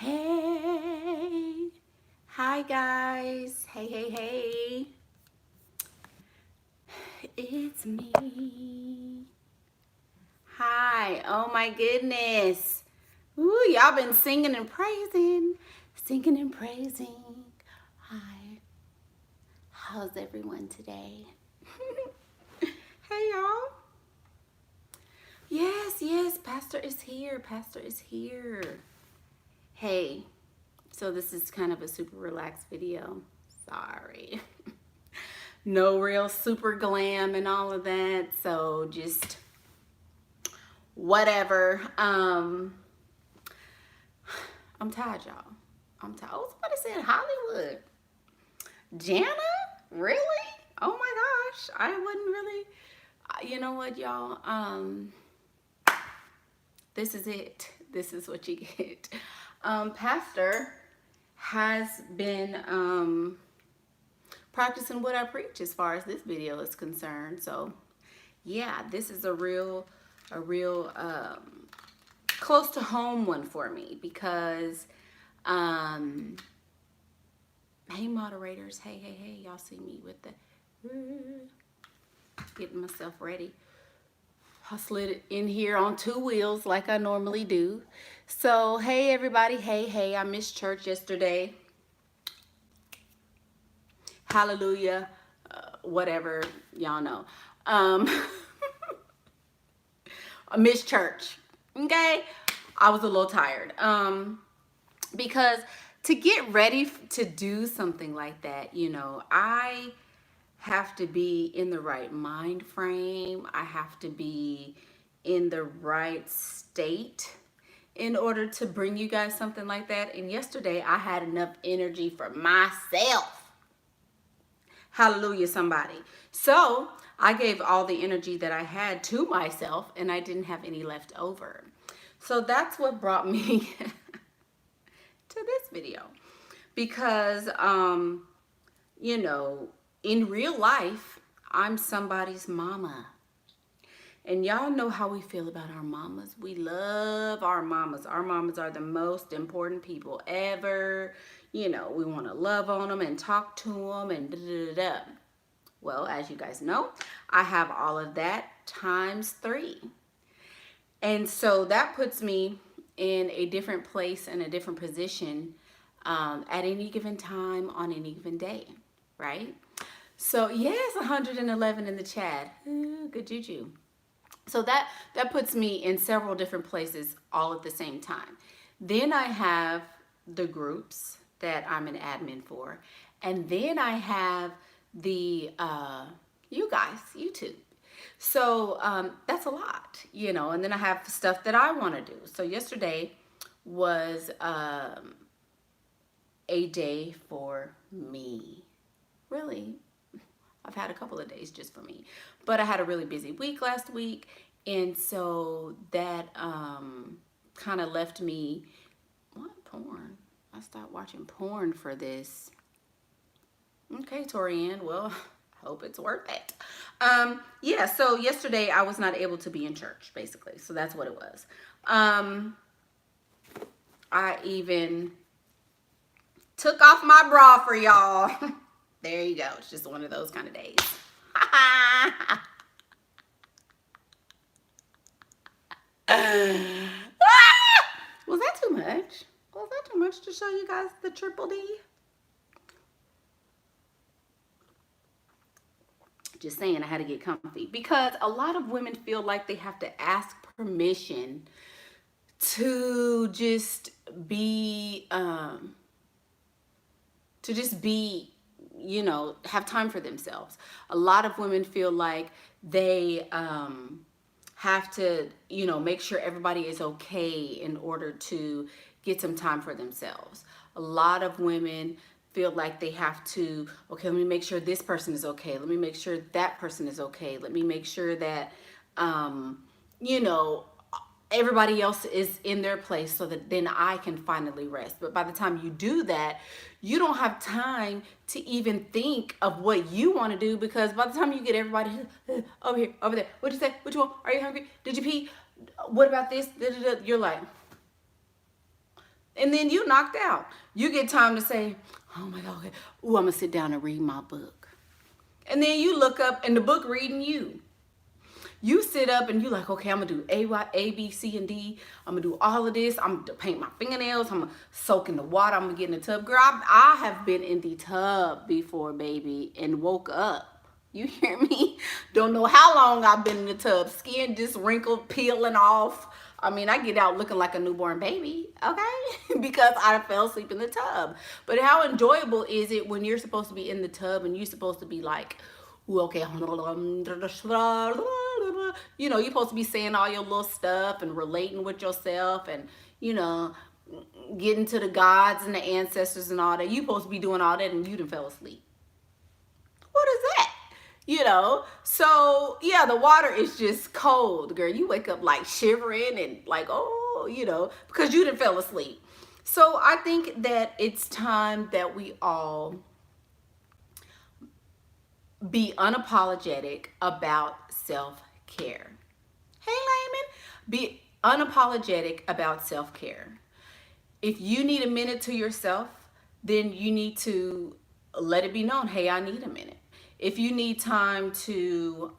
Hey, hi guys. Hey, it's me. Hi, oh my goodness. Ooh, y'all been singing and praising, singing and praising. Hi, how's everyone today? Hey y'all. Yes, Pastor is here. Pastor is here. Hey, so this is kind of a super relaxed video. Sorry. No real super glam and all of that. So just whatever. I'm tired, y'all. I'm tired. Oh, somebody said Hollywood. Jana? Really? Oh my gosh. I wouldn't really. You know what, y'all? This is it. This is what you get. Pastor has been practicing what I preach as far as this video is concerned. So yeah, this is a real close to home one for me because hey moderators, hey, y'all see me with the getting myself ready. I slid it in here on 2 wheels like I normally do. So hey everybody, hey, I missed church yesterday. Hallelujah, whatever, y'all know. I missed church, okay? I was a little tired because to get ready to do something like that, you know, I have to be in the right mind frame. I have to be in the right state in order to bring you guys something like that. And yesterday I had enough energy for myself. Hallelujah, somebody. So I gave all the energy that I had to myself and I didn't have any left over. So that's what brought me to this video. Because, you know, in real life, I'm somebody's mama. And y'all know how we feel about our mamas. We love our mamas. Our mamas are the most important people ever. You know, we want to love on them and talk to them and da-da-da-da. Well, as you guys know, I have all of that times 3. And so that puts me in a different place and a different position at any given time on any given day, right? So yes, 111 in the chat. Ooh, good juju. So that puts me in several different places all at the same time. Then I have the groups that I'm an admin for. And then I have the, you guys, YouTube. So that's a lot, you know, and then I have stuff that I want to do. So yesterday was a day for me. Really, I've had a couple of days just for me, but I had a really busy week last week. And so that kind of left me, what, porn? I stopped watching porn for this. Okay, Torianne, well, hope it's worth it. Yeah, so yesterday I was not able to be in church, basically. So that's what it was. I even took off my bra for y'all. There you go. It's just one of those kind of days. Was that too much? Was that too much to show you guys the triple D? Just saying, I had to get comfy because a lot of women feel like they have to ask permission to just be you know, have time for themselves. A lot of women feel like they have to, you know, make sure everybody is okay in order to get some time for themselves. A lot of women feel like they have to, okay, let me make sure this person is okay. Let me make sure that person is okay. Let me make sure that, you know, everybody else is in their place so that then I can finally rest. But by the time you do that, you don't have time to even think of what you want to do, because by the time you get everybody over here, over there, what'd you say? What you want? Are you hungry? Did you pee? What about this? You're like, And then you knocked out. You get time to say, oh my God, okay. Ooh, I'm gonna sit down and read my book. And then you look up and the book reading you. You sit up and you like, okay, I'm gonna do A, B, C, and D. I'm gonna do all of this. I'm gonna paint my fingernails. I'm gonna soak in the water. I'm gonna get in the tub. Girl, I have been in the tub before, baby, and woke up. You hear me? Don't know how long I've been in the tub. Skin just wrinkled, peeling off. I mean, I get out looking like a newborn baby, okay? Because I fell asleep in the tub. But how enjoyable is it when you're supposed to be in the tub and you're supposed to be like, ooh, okay, you know, you're supposed to be saying all your little stuff and relating with yourself and, you know, getting to the gods and the ancestors and all that. You're supposed to be doing all that and you done fell asleep. What is that? You know, so yeah, the water is just cold, girl. You wake up like shivering and like, oh, you know, because you didn't fell asleep. So I think that it's time that we all be unapologetic about self-care. Hey, Layman, be unapologetic about self-care. If you need a minute to yourself, then you need to let it be known, hey, I need a minute. If you need time to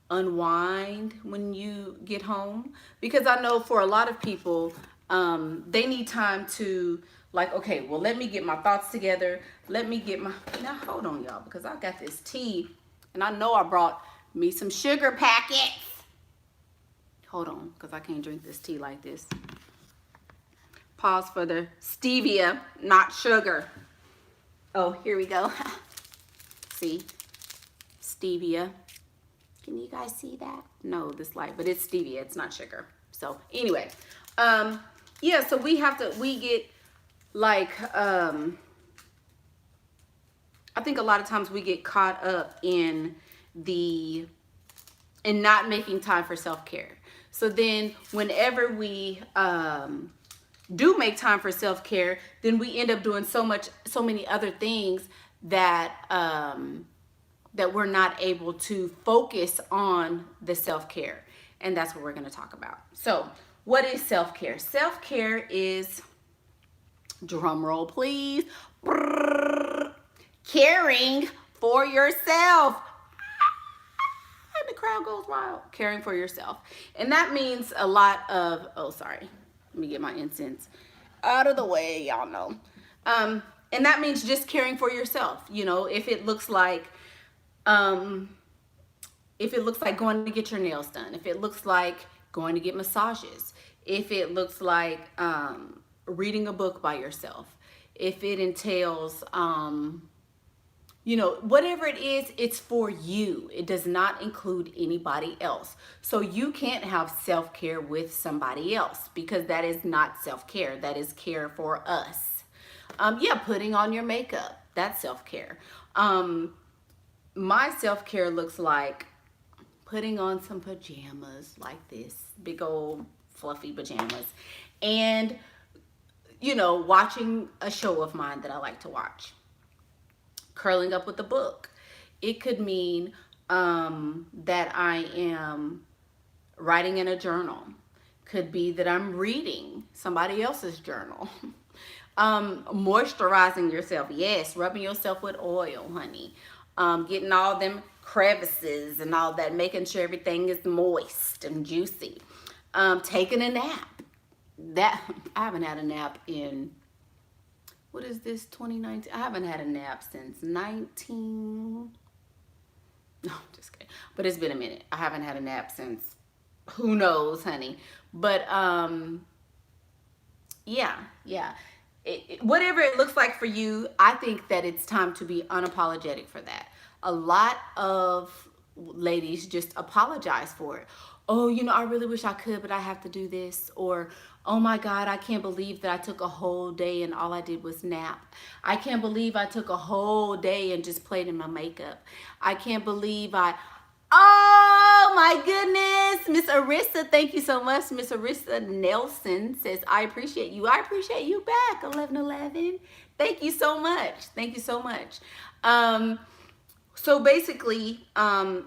unwind when you get home, because I know for a lot of people, they need time to like, okay, well, let me get my thoughts together. Let me get my, now hold on, y'all, because I got this tea and I know I brought me some sugar packets. Hold on, because I can't drink this tea like this. Pause for the stevia, not sugar. Oh, here we go. See, stevia. Can you guys see that? No, this light, but it's stevia. It's not sugar. So anyway, yeah. So we get like, I think a lot of times we get caught up in not making time for self-care. So then whenever we do make time for self-care, then we end up doing so many other things that that we're not able to focus on the self-care. And that's what we're going to talk about. So what is self-care? Self-care is, drum roll please, caring for yourself. And the crowd goes wild. Caring for yourself. And that means a lot of, oh, sorry. Let me get my incense out of the way, y'all know. And that means just caring for yourself. You know, if it looks like going to get your nails done, if it looks like going to get massages, if it looks like reading a book by yourself, if it entails, you know, whatever it is, it's for you. It does not include anybody else. So you can't have self-care with somebody else because that is not self-care. That is care for us. Yeah, putting on your makeup, that's self-care. My self-care looks like putting on some pajamas like this, big old fluffy pajamas, and, you know, watching a show of mine that I like to watch. Curling up with a book. It could mean that I am writing in a journal. Could be that I'm reading somebody else's journal. Moisturizing yourself. Yes, rubbing yourself with oil, honey. Getting all them crevices and all that, making sure everything is moist and juicy. Taking a nap. That I haven't had a nap in, what is this, 2019? I haven't had a nap since 19. No, just kidding. But it's been a minute. I haven't had a nap since who knows, honey. But yeah. Whatever it looks like for you, I think that it's time to be unapologetic for that. A lot of ladies just apologize for it. Oh, you know, I really wish I could, but I have to do this. Or, oh my God, I can't believe that I took a whole day and all I did was nap. I can't believe I took a whole day and just played in my makeup. I can't believe oh my goodness, Miss Arissa, thank you so much. Miss Arissa Nelson says, I appreciate you. I appreciate you back, 1111. Thank you so much. Thank you so much. So basically,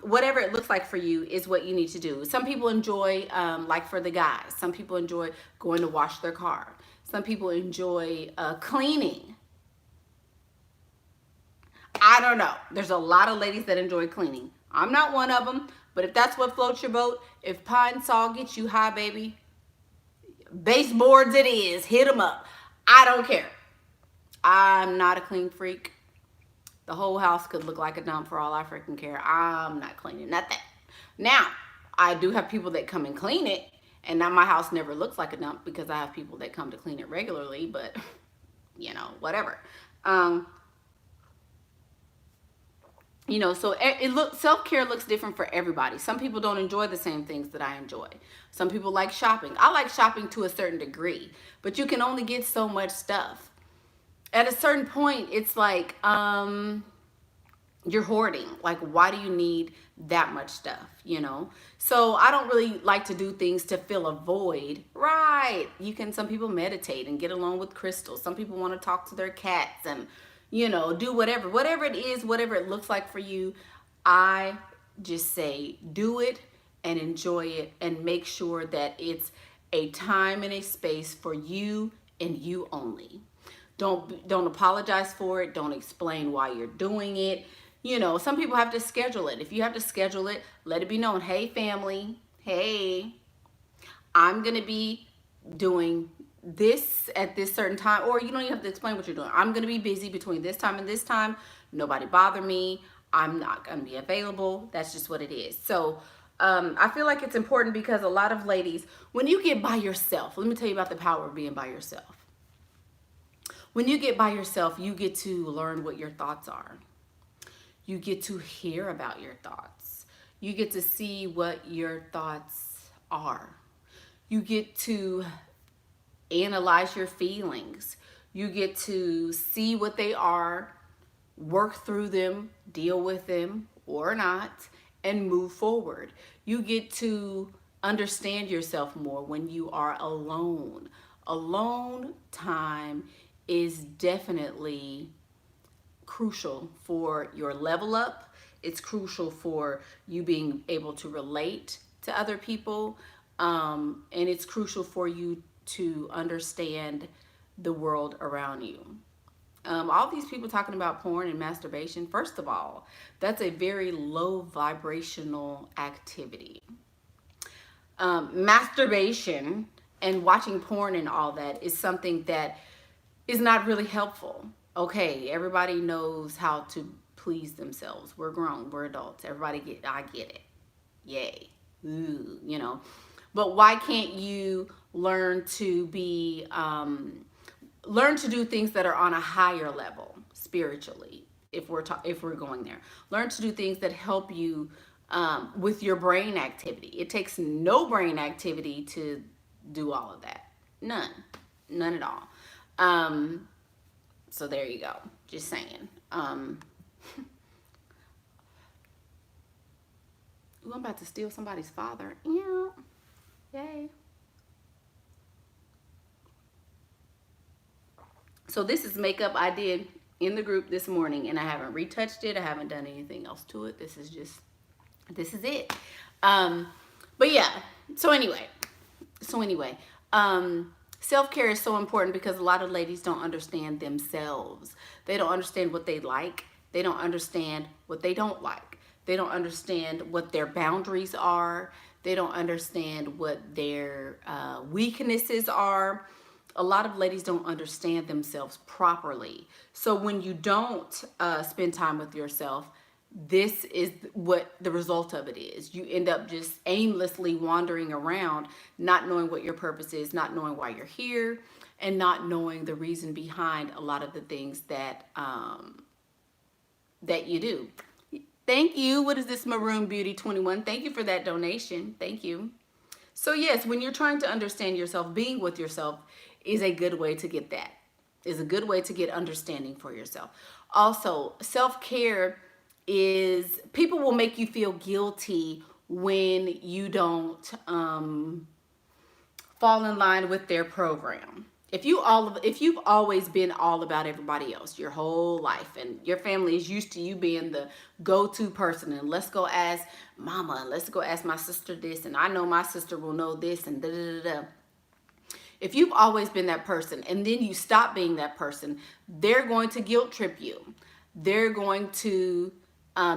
whatever it looks like for you is what you need to do. Some people enjoy, like for the guys, some people enjoy going to wash their car. Some people enjoy cleaning. I don't know. There's a lot of ladies that enjoy cleaning. I'm not one of them, but if that's what floats your boat, if Pine Sol gets you high, baby, baseboards it is. Hit them up. I don't care. I'm not a clean freak. The whole house could look like a dump for all I freaking care. I'm not cleaning nothing. Now, I do have people that come and clean it, and now my house never looks like a dump because I have people that come to clean it regularly, but, you know, whatever. You know, so self-care looks different for everybody. Some people don't enjoy the same things that I enjoy. Some people like shopping. I like shopping to a certain degree, but you can only get so much stuff. At a certain point, it's like you're hoarding. Like, why do you need that much stuff, you know? So I don't really like to do things to fill a void. Right. Some people meditate and get along with crystals. Some people want to talk to their cats and, you know, do whatever it is, whatever it looks like for you. I just say do it and enjoy it, and make sure that it's a time and a space for you and you only. Don't apologize for it. Don't explain why you're doing it. You know, some people have to schedule it. If you have to schedule it, let it be known. Hey, family. Hey, I'm going to be doing this at this certain time. Or you don't even have to explain what you're doing. I'm going to be busy between this time and this time. Nobody bother me. I'm not going to be available. That's just what it is. So I feel like it's important because a lot of ladies, when you get by yourself, let me tell you about the power of being by yourself. When you get by yourself, you get to learn what your thoughts are. You get to hear about your thoughts. You get to see what your thoughts are. You get to analyze your feelings. You get to see what they are, work through them, deal with them or not, and move forward. You get to understand yourself more when you are alone. Alone time is definitely crucial for your level up. It's crucial for you being able to relate to other people. And it's crucial for you to understand the world around you. All these people talking about porn and masturbation, first of all, that's a very low vibrational activity. Masturbation and watching porn and all that is something that is not really helpful. Okay, everybody knows how to please themselves. We're grown, we're adults. I get it. Yay. Ooh, you know. But why can't you learn to do things that are on a higher level spiritually, if we're going there? Learn to do things that help you with your brain activity. It takes no brain activity to do all of that. None at all. So there you go. Just saying. Ooh, I'm about to steal somebody's father. Yeah. Yay. So this is makeup I did in the group this morning, and I haven't retouched it. I haven't done anything else to it. This is it. But yeah. So anyway, self-care is so important because a lot of ladies don't understand themselves. They don't understand what they like. They don't understand what they don't like. They don't understand what their boundaries are. They don't understand what their weaknesses are. A lot of ladies don't understand themselves properly. So when you don't spend time with yourself, this is what the result of it is. You end up just aimlessly wandering around, not knowing what your purpose is, not knowing why you're here, and not knowing the reason behind a lot of the things that that you do. Thank you. What is this, Maroon Beauty 21? Thank you for that donation. Thank you. So yes, when you're trying to understand yourself, being with yourself is a good way to get that. Is a good way to get understanding for yourself. Also, self-care is, people will make you feel guilty when you don't fall in line with their program. if you've always been all about everybody else your whole life, and your family is used to you being the go-to person, and let's go ask mama, and let's go ask my sister this, and I know my sister will know this, and da da da da. If you've always been that person and then you stop being that person, they're going to guilt trip you. They're going to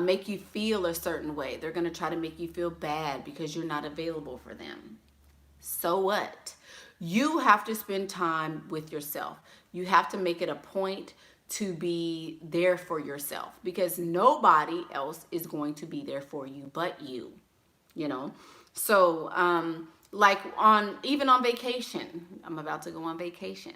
make you feel a certain way. They're going to try to make you feel bad because you're not available for them. So what? You have to spend time with yourself. You have to make it a point to be there for yourself, because nobody else is going to be there for you but you, you know? So, like even on vacation, I'm about to go on vacation.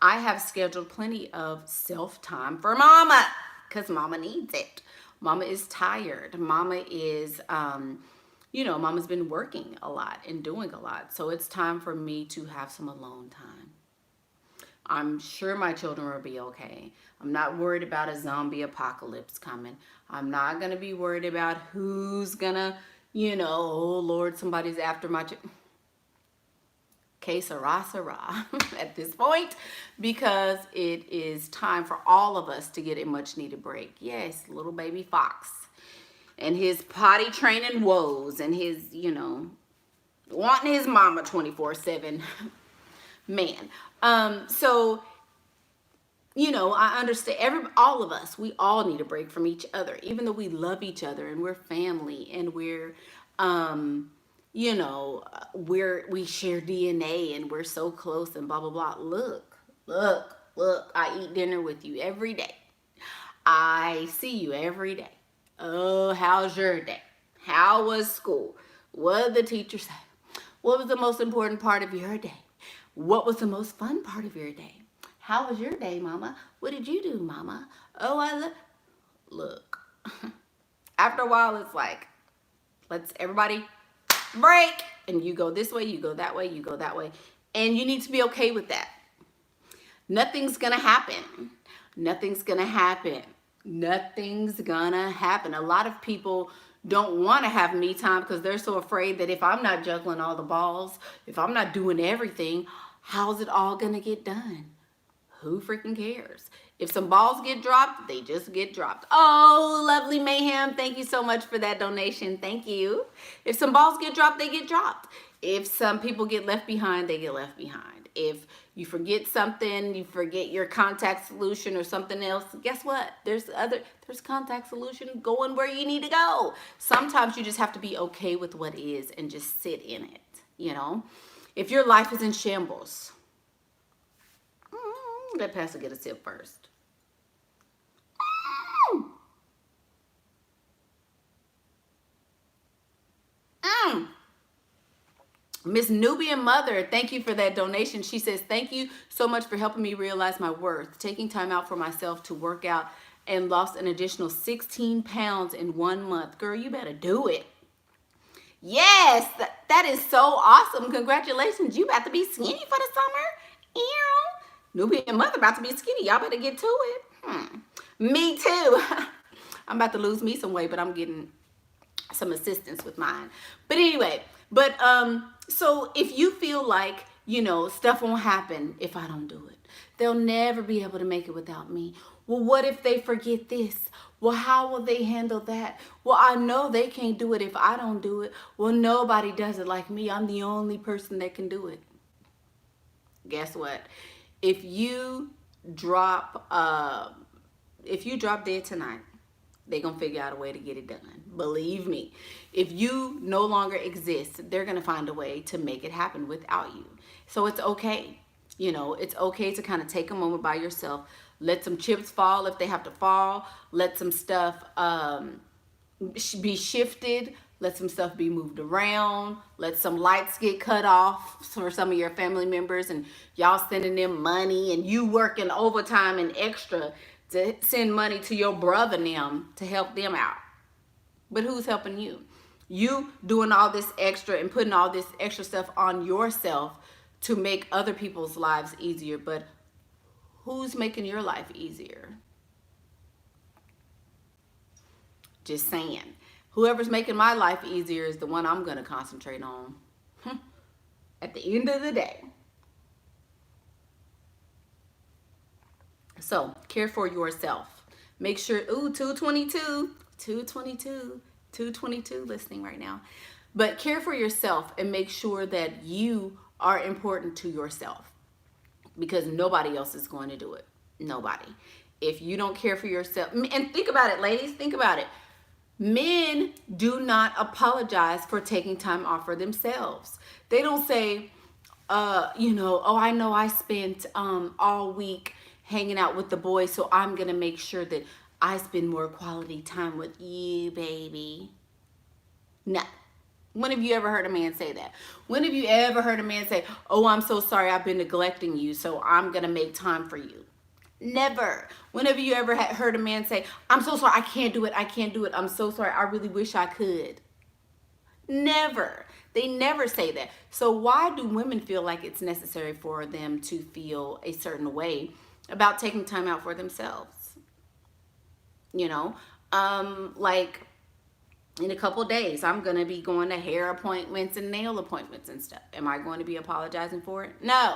I have scheduled plenty of self time for mama, because mama needs it. Mama is tired. Mama is, mama's been working a lot and doing a lot. So it's time for me to have some alone time. I'm sure my children will be okay. I'm not worried about a zombie apocalypse coming. I'm not going to be worried about who's going to, oh Lord, somebody's after my que sera, sera at this point, because it is time for all of us to get a much needed break. Yes, little baby Fox and his potty training woes and his, wanting his mama 24/7. Man. So, I understand all of us, we all need a break from each other, even though we love each other and we're family and we're, we share DNA and we're so close and blah, blah, blah. Look, I eat dinner with you every day. I see you every day. Oh, how's your day? How was school? What did the teacher say? What was the most important part of your day? What was the most fun part of your day? How was your day, mama? What did you do, mama? Oh, look. After a while, it's like, let's everybody break. And you go this way, you go that way, you go that way. And you need to be okay with that. Nothing's going to happen. Nothing's going to happen. Nothing's going to happen. A lot of people don't want to have me time because they're so afraid that if I'm not juggling all the balls, if I'm not doing everything, how's it all going to get done? Who freaking cares? If some balls get dropped, they just get dropped. Oh, lovely Mayhem, thank you so much for that donation. Thank you. If some balls get dropped, they get dropped. If some people get left behind, they get left behind. If you forget something, you forget your contact solution or something else, guess what? There's contact solution going where you need to go. Sometimes you just have to be okay with what is and just sit in it, If your life is in shambles, let Pastor get a sip first. Miss Nubian Mother, thank you for that donation. She says, thank you so much for helping me realize my worth. Taking time out for myself to work out and lost an additional 16 pounds in 1 month. Girl, you better do it. Yes, that is so awesome. Congratulations. You about to be skinny for the summer. Ew. Nubian Mother about to be skinny. Y'all better get to it. Me too. I'm about to lose me some weight, but I'm getting some assistance with mine. But anyway, so if you feel like, stuff won't happen if I don't do it, they'll never be able to make it without me. Well, what if they forget this? Well, how will they handle that? Well, I know they can't do it if I don't do it. Well, nobody does it like me. I'm the only person that can do it. Guess what? If you drop dead tonight, they're going to figure out a way to get it done. Believe me. If you no longer exist, they're going to find a way to make it happen without you. So it's okay. It's okay to kind of take a moment by yourself. Let some chips fall if they have to fall. Let some stuff be shifted. Let some stuff be moved around. Let some lights get cut off for some of your family members, and y'all sending them money and you working overtime and extra to send money to your brother and them to help them out. But who's helping you? You doing all this extra and putting all this extra stuff on yourself to make other people's lives easier. But who's making your life easier? Just saying. Whoever's making my life easier is the one I'm going to concentrate on. At the end of the day. So care for yourself. Make sure, ooh, 222, 222, 222 listening right now. But care for yourself and make sure that you are important to yourself, because nobody else is going to do it. Nobody. If you don't care for yourself, and think about it, ladies, think about it. Men do not apologize for taking time off for themselves. They don't say, oh, I know I spent all week hanging out with the boys, so I'm going to make sure that I spend more quality time with you, baby. No. When have you ever heard a man say that? When have you ever heard a man say, oh, I'm so sorry, I've been neglecting you, so I'm going to make time for you? Never. Whenever you ever heard a man say, I'm so sorry, I can't do it, I can't do it, I'm so sorry, I really wish I could? Never. They never say that. So why do women feel like it's necessary for them to feel a certain way about taking time out for themselves? You know, like in a couple days, I'm going to be going to hair appointments and nail appointments and stuff. Am I going to be apologizing for it? No.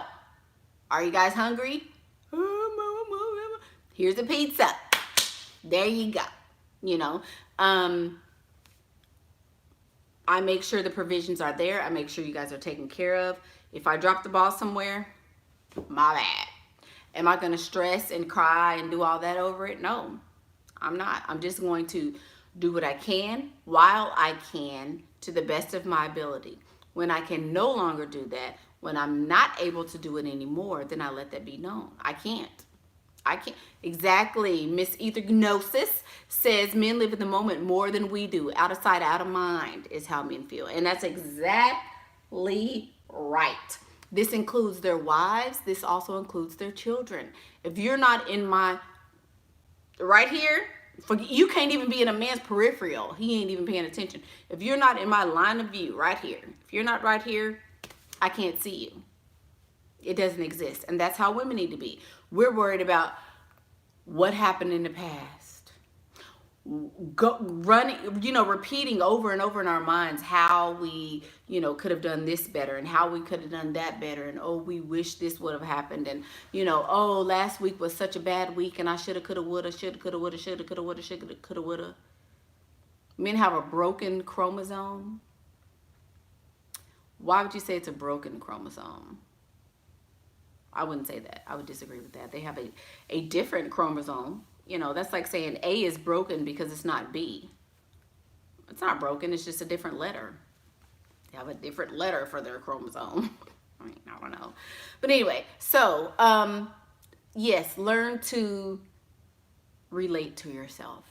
Are you guys hungry? Here's a pizza. There you go. You know, I make sure the provisions are there. I make sure you guys are taken care of. If I drop the ball somewhere, my bad. Am I going to stress and cry and do all that over it? No, I'm not. I'm just going to do what I can while I can to the best of my ability. When I can no longer do that, when I'm not able to do it anymore, then I let that be known. I can't. Exactly. Miss Ethognosis says men live in the moment more than we do. Out of sight, out of mind is how men feel. And that's exactly right. This includes their wives. This also includes their children. If you're not in my, right here, you can't even be in a man's peripheral. He ain't even paying attention. If you're not in my line of view, right here, if you're not right here, I can't see you. It doesn't exist. And that's how women need to be. We're worried about what happened in the past. Repeating over and over in our minds how we, could have done this better and how we could have done that better. And, oh, we wish this would have happened. And, oh, last week was such a bad week and I shoulda, coulda, woulda, shoulda, coulda, woulda, shoulda, coulda, woulda, shoulda, coulda, woulda. Men have a broken chromosome. Why would you say it's a broken chromosome? I wouldn't say that. I would disagree with that. They have a different chromosome. That's like saying A is broken because it's not B. It's not broken. It's just a different letter. They have a different letter for their chromosome. I don't know. But anyway, so, yes, learn to relate to yourself.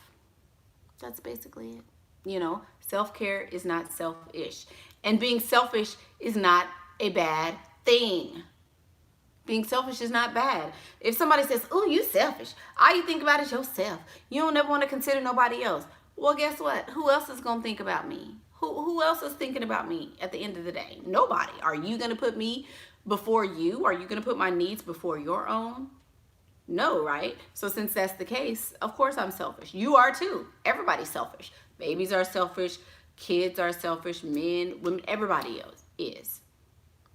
That's basically it. Self-care is not selfish. And being selfish is not a bad thing. Being selfish is not bad. If somebody says, oh, you selfish, all you think about is yourself. You don't ever want to consider nobody else. Well, guess what? Who else is going to think about me? Who else is thinking about me at the end of the day? Nobody. Are you going to put me before you? Are you going to put my needs before your own? No, right? So since that's the case, of course I'm selfish. You are too. Everybody's selfish. Babies are selfish. Kids are selfish. Men, women, everybody else is.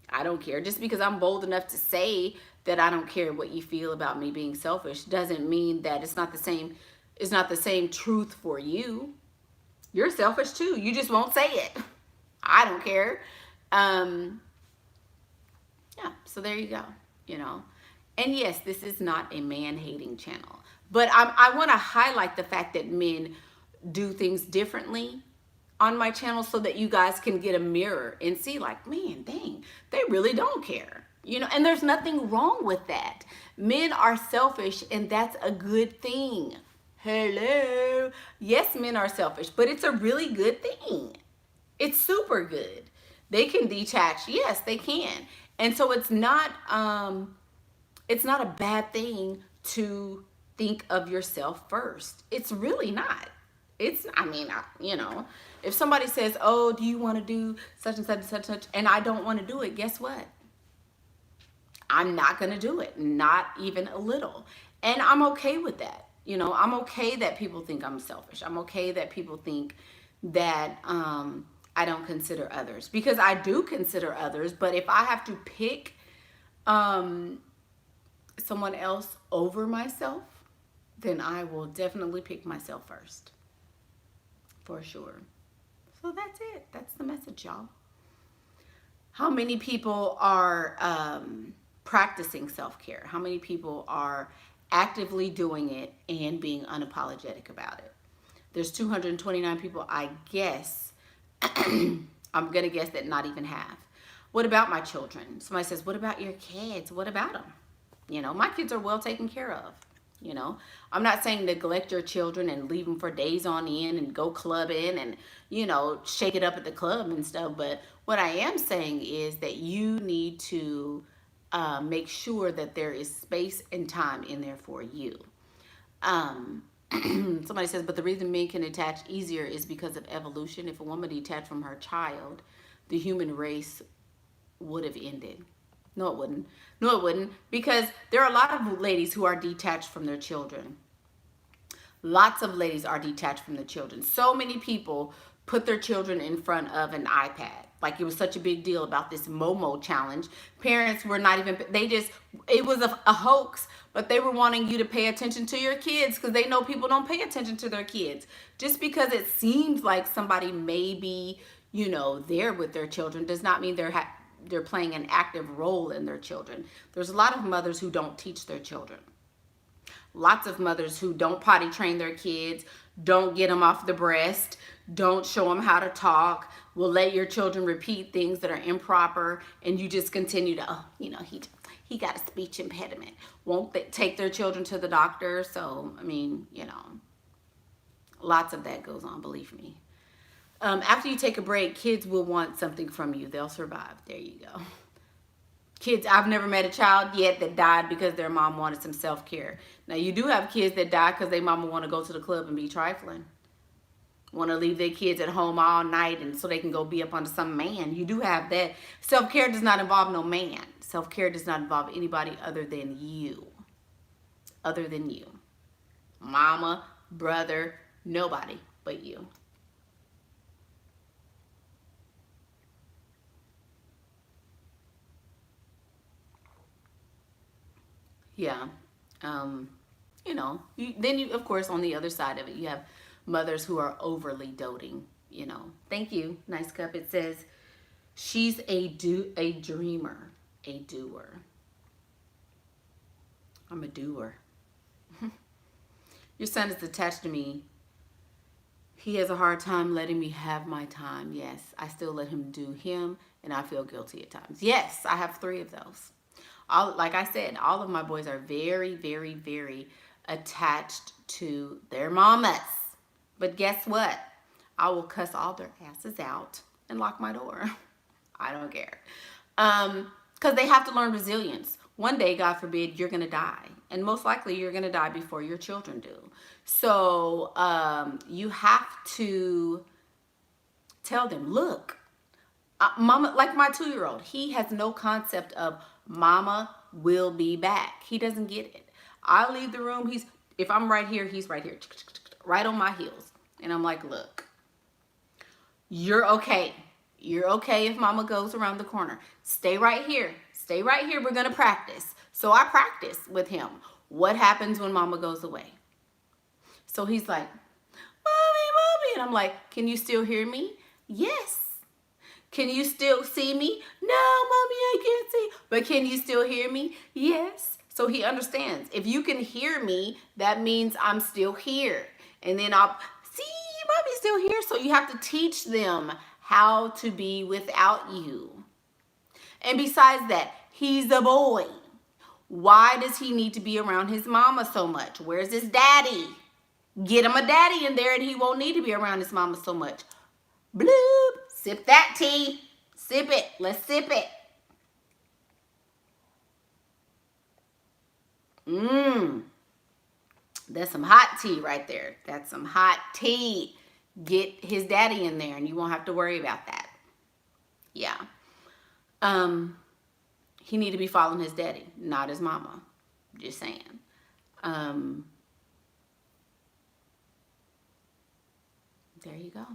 I don't care. Just because I'm bold enough to say that I don't care what you feel about me being selfish doesn't mean that it's not the same truth for you. You're selfish too. You just won't say it. I don't care. Yeah, so there you go, And yes, this is not a man-hating channel. But I want to highlight the fact that men do things differently on my channel so that you guys can get a mirror and see like, man, dang, they really don't care. And there's nothing wrong with that. Men are selfish and that's a good thing. Hello. Yes, men are selfish, but it's a really good thing. It's super good. They can detach. Yes, they can. And so it's not a bad thing to think of yourself first. It's really not. If somebody says, oh, do you want to do such and such and such and such, and I don't want to do it, guess what? I'm not going to do it. Not even a little. And I'm okay with that. I'm okay that people think I'm selfish. I'm okay that people think that I don't consider others. Because I do consider others, but if I have to pick someone else over myself, then I will definitely pick myself first. For sure. So that's it. That's the message, y'all. How many people are practicing self-care? How many people are actively doing it and being unapologetic about it? There's 229 people, I guess. I'm going to guess that not even half. What about my children? Somebody says, what about your kids? What about them? You know, my kids are well taken care of. You know, I'm not saying neglect your children and leave them for days on end and go clubbing and, you know, shake it up at the club and stuff. But what I am saying is that you need to make sure that there is space and time in there for you. Somebody says, but the reason men can attach easier is because of evolution. If a woman detached from her child, the human race would have ended. No, it wouldn't. No, it wouldn't. Because there are a lot of ladies who are detached from their children. Lots of ladies are detached from their children. So many people put their children in front of an iPad. Like, it was such a big deal about this Momo challenge. Parents were not even, it was a hoax, but they were wanting you to pay attention to your kids because they know people don't pay attention to their kids. Just because it seems like somebody may be, you know, there with their children does not mean they're playing an active role in their children. There's a lot of mothers who don't teach their children. Lots of mothers who don't potty train their kids, don't get them off the breast, don't show them how to talk, will let your children repeat things that are improper, and you just continue to, oh, you know, he got a speech impediment. Won't they take their children to the doctor? So, I mean, you know, lots of that goes on, believe me. After you take a break, kids will want something from you. They'll survive. There you go. Kids, I've never met a child yet that died because their mom wanted some self-care. Now, you do have kids that die because their mama want to go to the club and be trifling. Want to leave their kids at home all night and so they can go be up under some man. You do have that. Self-care does not involve no man. Self-care does not involve anybody other than you. Other than you. Mama, brother, nobody but you. Yeah. You know, then you, of course, on the other side of it, you have mothers who are overly doting, you know. Thank you. Nice cup. It says, she's a dreamer, a doer. I'm a doer. Your son is attached to me. He has a hard time letting me have my time. Yes, I still let him do him, and I feel guilty at times. Yes, I have 3 of those. Like I said, all of my boys are very, very, very attached to their mamas. But guess what? I will cuss all their asses out and lock my door. I don't care. Because they have to learn resilience. One day, God forbid, you're going to die. And most likely, you're going to die before your children do. So you have to tell them, look, mama, like my 2-year-old, he has no concept of mama will be back. He doesn't get it. I leave the room. If I'm right here, he's right here, right on my heels. And I'm like, look, you're okay. You're okay if mama goes around the corner. Stay right here. Stay right here. We're going to practice. So I practice with him. What happens when mama goes away? So he's like, mommy, mommy. And I'm like, can you still hear me? Yes. Can you still see me? No, mommy, I can't see. But can you still hear me? Yes. So he understands. If you can hear me, that means I'm still here. And then I'll see, mommy's still here. So you have to teach them how to be without you. And besides that, he's a boy. Why does he need to be around his mama so much? Where's his daddy? Get him a daddy in there and he won't need to be around his mama so much. Bloop. Sip that tea. Sip it. Let's sip it. That's some hot tea right there. That's some hot tea. Get his daddy in there and you won't have to worry about that. Yeah. He need to be following his daddy, not his mama. Just saying. There you go.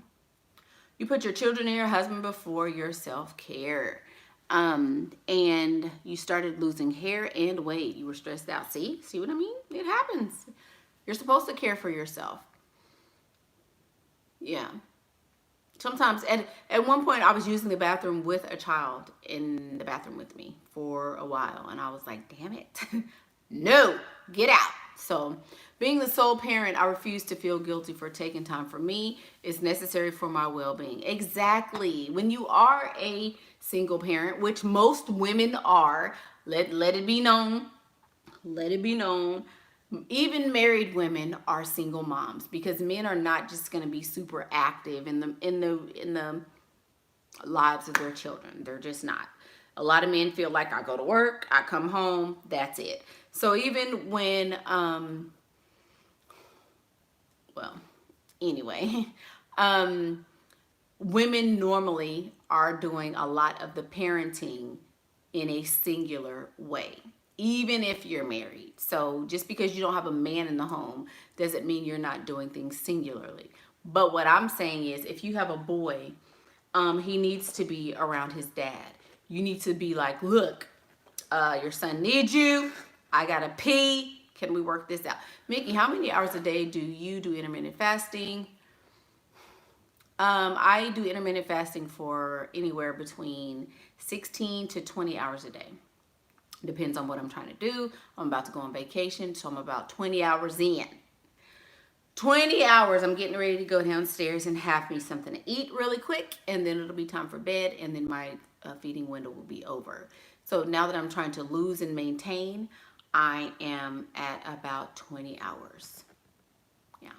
You put your children and your husband before your self-care. And you started losing hair and weight. You were stressed out. See what I mean? It happens. You're supposed to care for yourself. Yeah. Sometimes at one point I was using the bathroom with a child in the bathroom with me for a while, and I was like, damn it. No, get out. So being the sole parent, I refuse to feel guilty for taking time for me. It's necessary for my well-being. Exactly. When you are a single parent, which most women are, let it be known, let it be known, even married women are single moms, because men are not just going to be super active in the lives of their children. They're just not. A lot of men feel like, I go to work, I come home, that's it. So even when well, anyway, women normally are doing a lot of the parenting in a singular way, even if you're married. So just because you don't have a man in the home doesn't mean you're not doing things singularly. But what I'm saying is, if you have a boy, he needs to be around his dad. You need to be like, look, your son needs you. I gotta pee. Can we work this out? Mickey, how many hours a day do you do intermittent fasting? I do intermittent fasting for anywhere between 16 to 20 hours a day. Depends on what I'm trying to do. I'm about to go on vacation, so I'm about 20 hours in. 20 hours, I'm getting ready to go downstairs and have me something to eat really quick, and then it'll be time for bed, and then my feeding window will be over. So now that I'm trying to lose and maintain, I am at about 20 hours. Yeah.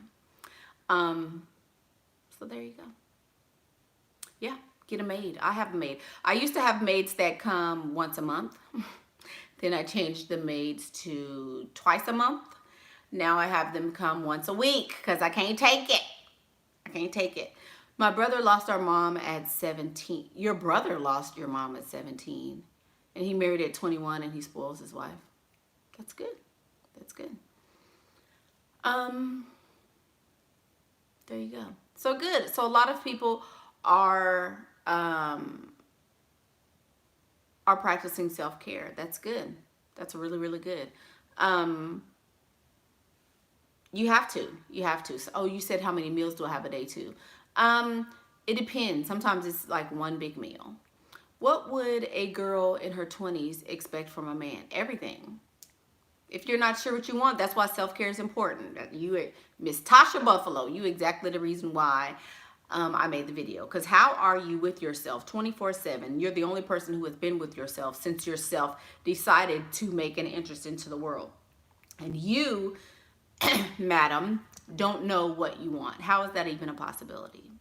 So there you go. Yeah, get a maid. I have a maid. I used to have maids that come once a month. Then I changed the maids to twice a month. Now I have them come once a week because I can't take it. I can't take it. My brother lost our mom at 17. Your brother lost your mom at 17. And he married at 21 and he spoils his wife. That's good. That's good. There you go. So good. So a lot of people are practicing self-care. That's good. That's really, really good. You have to. You have to. So, oh, you said how many meals do I have a day too? It depends. Sometimes it's like one big meal. What would a girl in her 20s expect from a man? Everything. If you're not sure what you want, that's why self-care is important. You, Miss Tasha Buffalo, you exactly the reason why I made the video. Because how are you with yourself 24/7? You're the only person who has been with yourself since yourself decided to make an interest into the world. And you, madam, don't know what you want. How is that even a possibility?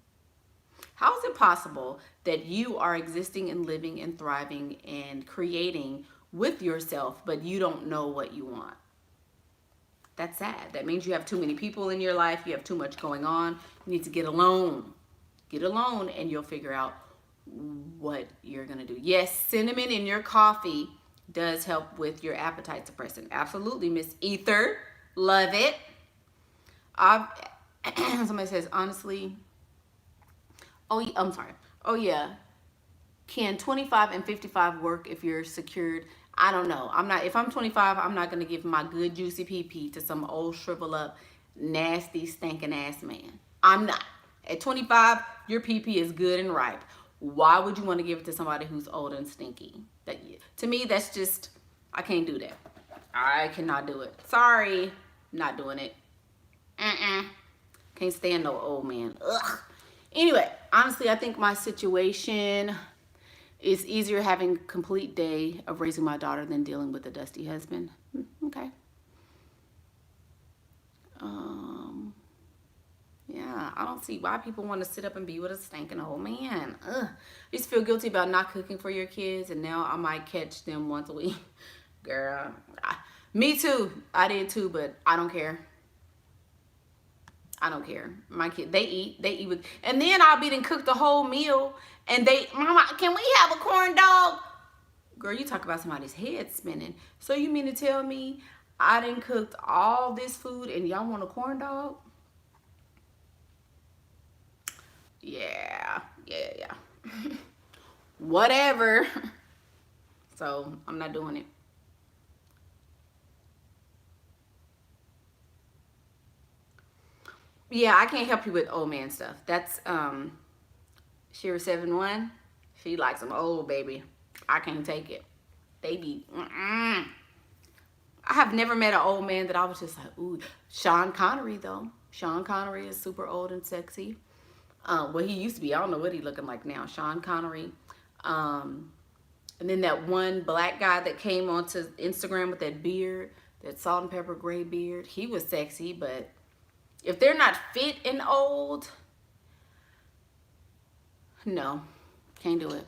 How is it possible that you are existing and living and thriving and creating with yourself, but you don't know what you want? That's sad. That means you have too many people in your life. You have too much going on. You need to get alone. Get alone and you'll figure out what you're going to do. Yes, cinnamon in your coffee does help with your appetite suppressant. Absolutely, Miss Ether. Love it. Somebody says, honestly, oh, I'm sorry. Oh, yeah. Can 25 and 55 work if you're secured? I don't know. If I'm 25, I'm not going to give my good juicy pee to some old shrivel up, nasty, stinking ass man. I'm not. At 25, your pee is good and ripe. Why would you want to give it to somebody who's old and stinky? To me, that's just, I can't do that. I cannot do it. Sorry. Not doing it. Can't stand no old man. Ugh. Anyway, honestly, I think my situation is easier having a complete day of raising my daughter than dealing with a dusty husband. Okay. Yeah, I don't see why people want to sit up and be with a stinking old man. Ugh. I used to feel guilty about not cooking for your kids, and now I might catch them once a week. Girl, me too. I did too, but I don't care. I don't care. My kid, they eat with, and then I'll be done cook the whole meal, and Mama, can we have a corn dog? Girl, you talk about somebody's head spinning. So you mean to tell me I done cooked all this food and y'all want a corn dog? Yeah. Whatever. So I'm not doing it. Yeah, I can't help you with old man stuff. That's Shira 7-1. She likes them old, baby. I can't take it. They be I have never met an old man that I was just like, ooh. Sean Connery though. Sean Connery is super old and sexy. Well, he used to be. I don't know what he looking like now. Sean Connery. And then that one black guy that came onto Instagram with that beard, that salt and pepper gray beard, he was sexy. But if they're not fit and old, no, can't do it.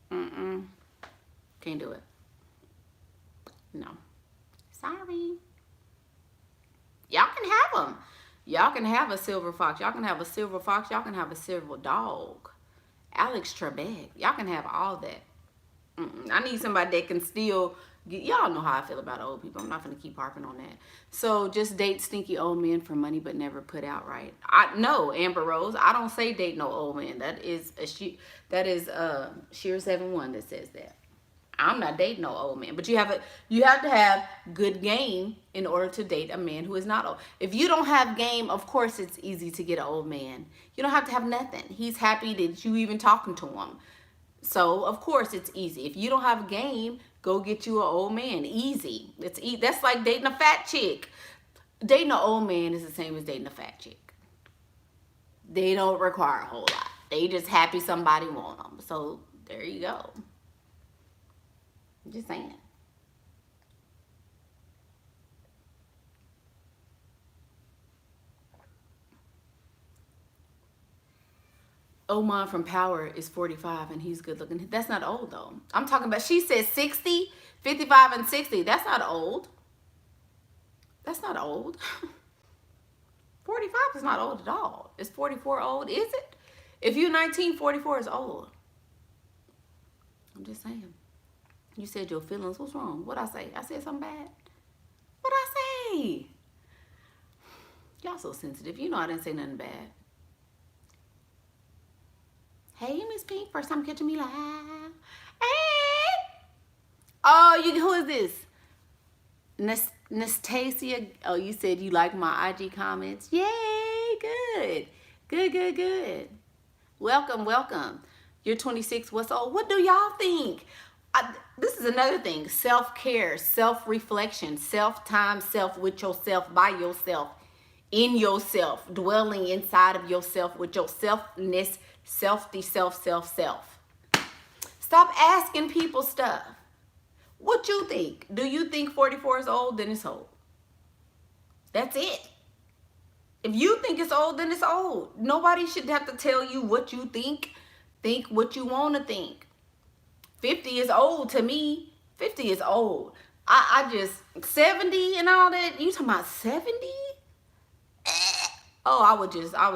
Can't do it. No, sorry. Y'all can have them. Y'all can have a silver fox. Y'all can have a silver fox. Y'all can have a silver dog. Alex Trebek. Y'all can have all that. I need somebody that can still get, y'all know how I feel about old people. I'm not going to keep harping on that. So just date stinky old men for money but never put out right. No, Amber Rose, I don't say date no old man. That is Sheer 7-1 that says that. I'm not dating no old man. But you have to have good game in order to date a man who is not old. If you don't have game, of course it's easy to get an old man. You don't have to have nothing. He's happy that you even talking to him. So of course it's easy. If you don't have game, go get you an old man. Easy. That's like dating a fat chick. Dating an old man is the same as dating a fat chick. They don't require a whole lot. They just happy somebody want them. So there you go. I'm just saying. Oman from Power is 45 and he's good looking. That's not old though. I'm talking about, she said 60, 55 and 60. That's not old. That's not old. 45 is not old at all. Is 44 old? Is it? If you're 19, 44 is old. I'm just saying. You said your feelings. What's wrong? What'd I say? I said something bad? What'd I say? Y'all so sensitive. You know I didn't say nothing bad. Hey, Miss Pink. First time catching me live. Hey. Oh, who is this? Nastasia. Oh, you said you like my IG comments. Yay. Good. Good. Welcome. You're 26. What's old? What do y'all think? This is another thing. Self-care, self-reflection, self-time, self with yourself, by yourself, in yourself, dwelling inside of yourself with your selfness, self. Stop asking people stuff. What you think? Do you think 44 is old? Then it's old. That's it. If you think it's old, then it's old. Nobody should have to tell you what you think. Think what you want to think. 50 is old to me. 50 is old. I just, 70 and all that. You talking about 70? Oh, I would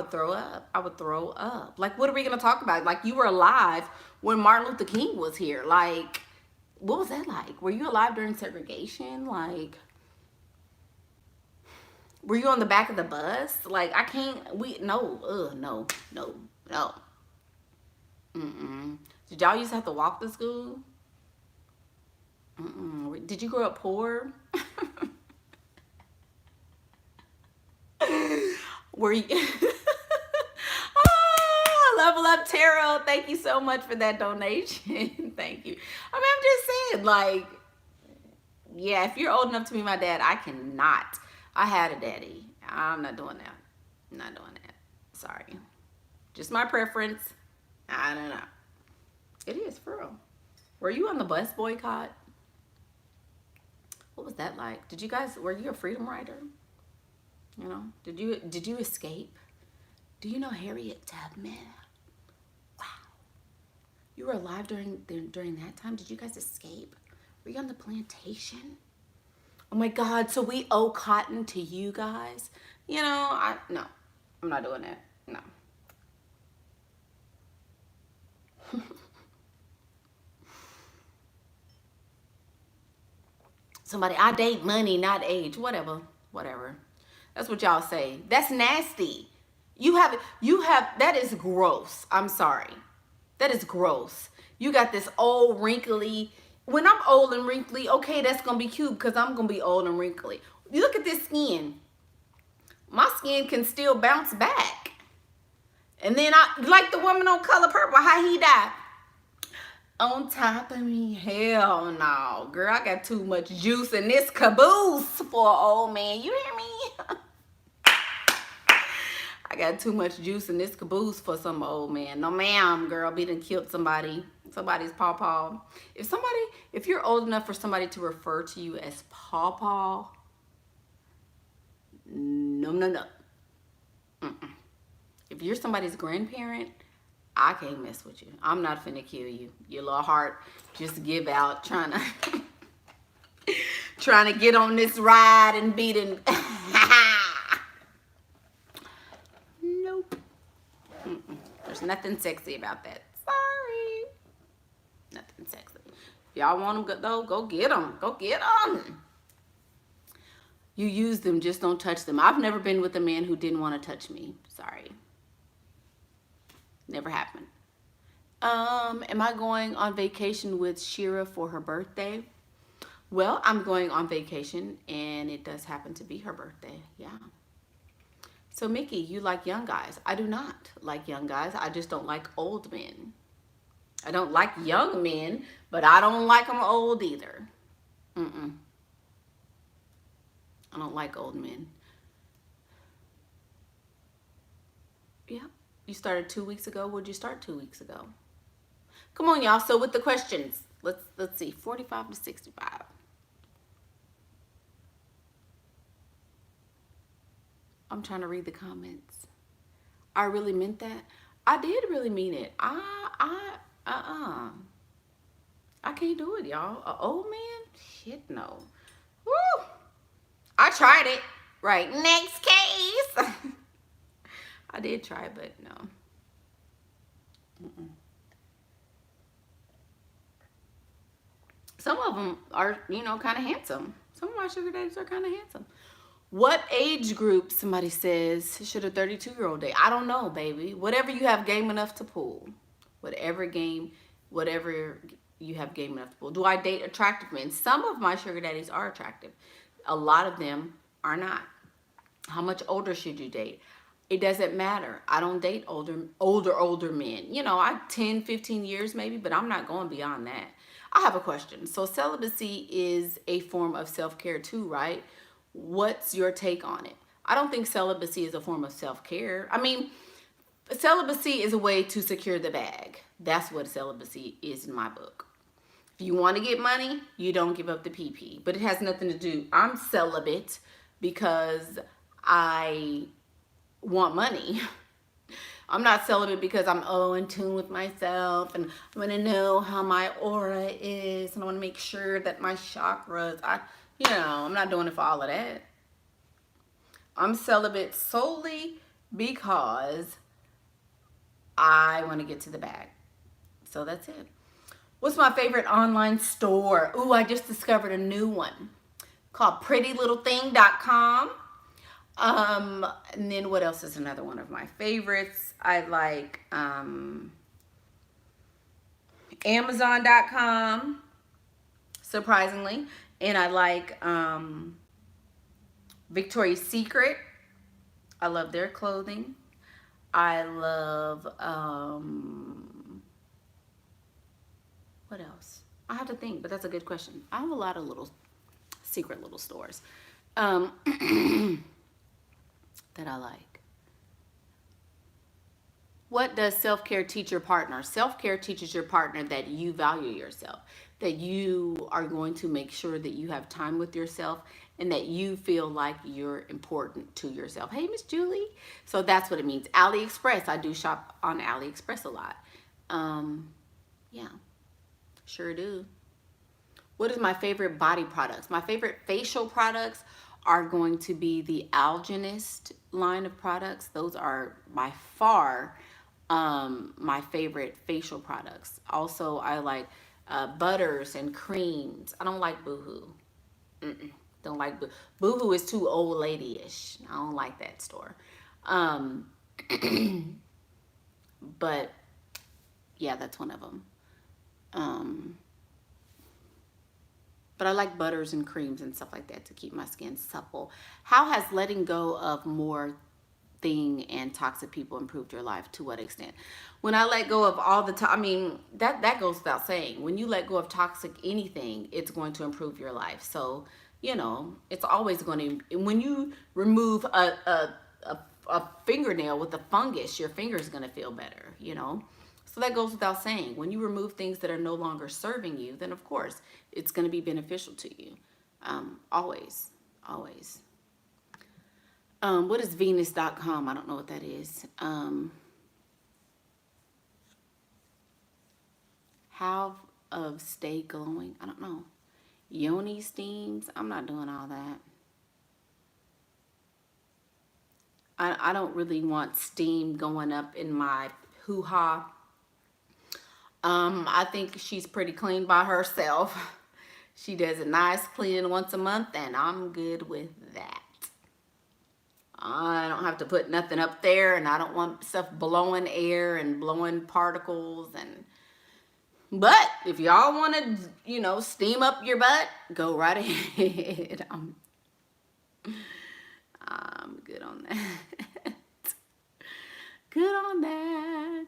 throw up. I would throw up. Like, what are we going to talk about? Like, you were alive when Martin Luther King was here. Like, what was that like? Were you alive during segregation? Like, were you on the back of the bus? Like, I can't, no. Did y'all used to have to walk to school? Did you grow up poor? Were you? Oh, Level Up Tarot. Thank you so much for that donation. Thank you. I mean, I'm just saying, like, yeah, if you're old enough to be my dad, I cannot. I had a daddy. I'm not doing that. I'm not doing that. Sorry. Just my preference. I don't know. It is, for real. Were you on the bus boycott? What was that like? Were you a freedom rider? You know, did you escape? Do you know Harriet Tubman? Wow. You were alive during that time? Did you guys escape? Were you on the plantation? Oh my God, so we owe cotton to you guys? You know, no, I'm not doing that. No. Somebody, I date money, not age. Whatever. That's what y'all say. That's nasty. That is gross. I'm sorry. That is gross. You got this old, wrinkly, when I'm old and wrinkly, okay, that's gonna be cute because I'm gonna be old and wrinkly. You look at this skin. My skin can still bounce back. And then I like the woman on Color Purple, how he died. On top of me, hell no. Girl, I got too much juice in this caboose for an old man. You hear me? I got too much juice in this caboose for some old man. No ma'am, girl, be done killed somebody. Somebody's pawpaw. If you're old enough for somebody to refer to you as pawpaw, no, no, no. Mm-mm. If you're somebody's grandparent, I can't mess with you. I'm not finna kill you. Your little heart just give out trying to trying to get on this ride and beat it. Nope. Mm-mm. There's nothing sexy about that. Sorry. Nothing sexy. Y'all want them though? Go get them. Go get them. You use them, just don't touch them. I've never been with a man who didn't want to touch me. Sorry. Never happened. Am I going on vacation with Shira for her birthday? Well, I'm going on vacation and it does happen to be her birthday. Yeah. So Mickey, you like young guys. I do not like young guys. I just don't like old men. I don't like young men, but I don't like them old either. Mm-mm. I don't like old men. Yeah. You started 2 weeks ago. Where'd you start 2 weeks ago? Come on, y'all. So with the questions, let's see. 45 to 65. I'm trying to read the comments. I really meant that. I did really mean it. I can't do it, y'all. An old man? Shit, no. Woo! I tried it. Right. Next case. I did try, but no. Mm-mm. Some of them are, kind of handsome. Some of my sugar daddies are kind of handsome. What age group, somebody says, should a 32-year-old date? I don't know, baby. Whatever you have game enough to pull. Whatever you have game enough to pull. Do I date attractive men? Some of my sugar daddies are attractive. A lot of them are not. How much older should you date? It doesn't matter. I don't date older men. 10, 15 years maybe, but I'm not going beyond that. I have a question. So celibacy is a form of self-care too, right? What's your take on it? I don't think celibacy is a form of self-care. I mean, celibacy is a way to secure the bag. That's what celibacy is in my book. If you want to get money, you don't give up the PP. But it has nothing to do. I'm celibate because I want money. I'm not celibate because I'm in tune with myself and I want to know how my aura is and I want to make sure that my chakras, I'm not doing it for all of that. I'm celibate solely because I want to get to the bag. So that's it. What's my favorite online store? Ooh, I just discovered a new one called prettylittlething.com. And then what else is another one of my favorites? I like Amazon.com, surprisingly. And I like Victoria's Secret. I love their clothing. I love, what else? I have to think, but that's a good question. I have a lot of secret little stores that I like. What does self-care teach your partner? Self-care teaches your partner that you value yourself, that you are going to make sure that you have time with yourself and that you feel like you're important to yourself. Hey, Miss Julie. So that's what it means. AliExpress. I do shop on AliExpress a lot. Yeah, sure do. What is my favorite body products? My favorite facial products are going to be the Algenist line of products. Those are by far my favorite facial products. Also, I like butters and creams. I don't like Boohoo. Don't like Boohoo is too old lady-ish. I don't like that store. But yeah, that's one of them. but I like butters and creams and stuff like that to keep my skin supple. How has letting go of more thing and toxic people improved your life? To what extent? When I let go of all the time, I mean, that goes without saying. When you let go of toxic anything, it's going to improve your life. So, you know, it's always going to, when you remove a fingernail with a fungus, your finger is going to feel better, you know. So that goes without saying. When you remove things that are no longer serving you, then of course it's going to be beneficial to you. Always, always. What is Venus.com? I don't know what that is. How of stay glowing? I don't know. Yoni steams? I'm not doing all that. I don't really want steam going up in my hoo-ha. I think she's pretty clean by herself. She does a nice cleaning once a month, and I'm good with that. I don't have to put nothing up there, and I don't want stuff blowing air and blowing particles. But if y'all want to, you know, steam up your butt, go right ahead. I'm good on that. Good on that.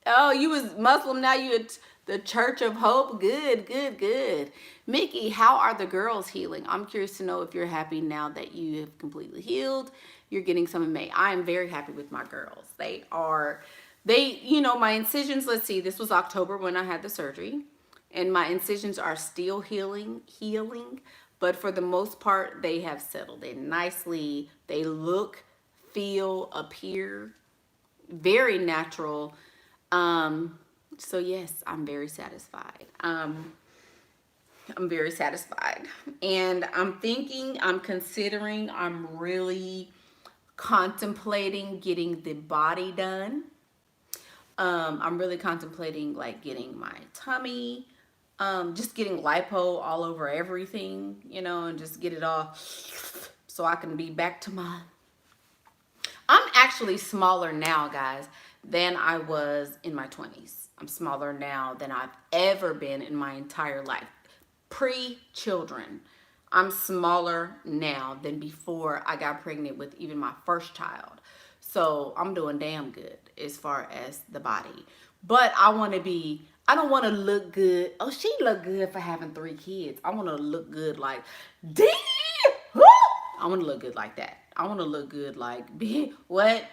Oh, you was Muslim, now you at the Church of Hope. Good, good, good. Mickey, how are the girls healing? I'm curious to know if you're happy now that you have completely healed. You're getting some in May. I am very happy with my girls. You know, my incisions, let's see, this was October when I had the surgery. And my incisions are still healing. But for the most part, they have settled in nicely. They look, feel, appear very natural. So yes, I'm very satisfied. I'm very satisfied. And I'm considering, I'm really contemplating getting the body done. I'm really contemplating like getting my tummy, just getting lipo all over everything, you know, and just get it all so I can be back to I'm actually smaller now, guys, than I was in my 20s. I'm smaller now than I've ever been in my entire life. Pre-children, I'm smaller now than before I got pregnant with even my first child. So I'm doing damn good as far as the body. But I don't want to look good. Oh, she looked good for having 3 kids. I want to look good like, damn. I want to look good like that. I want to look good like, what?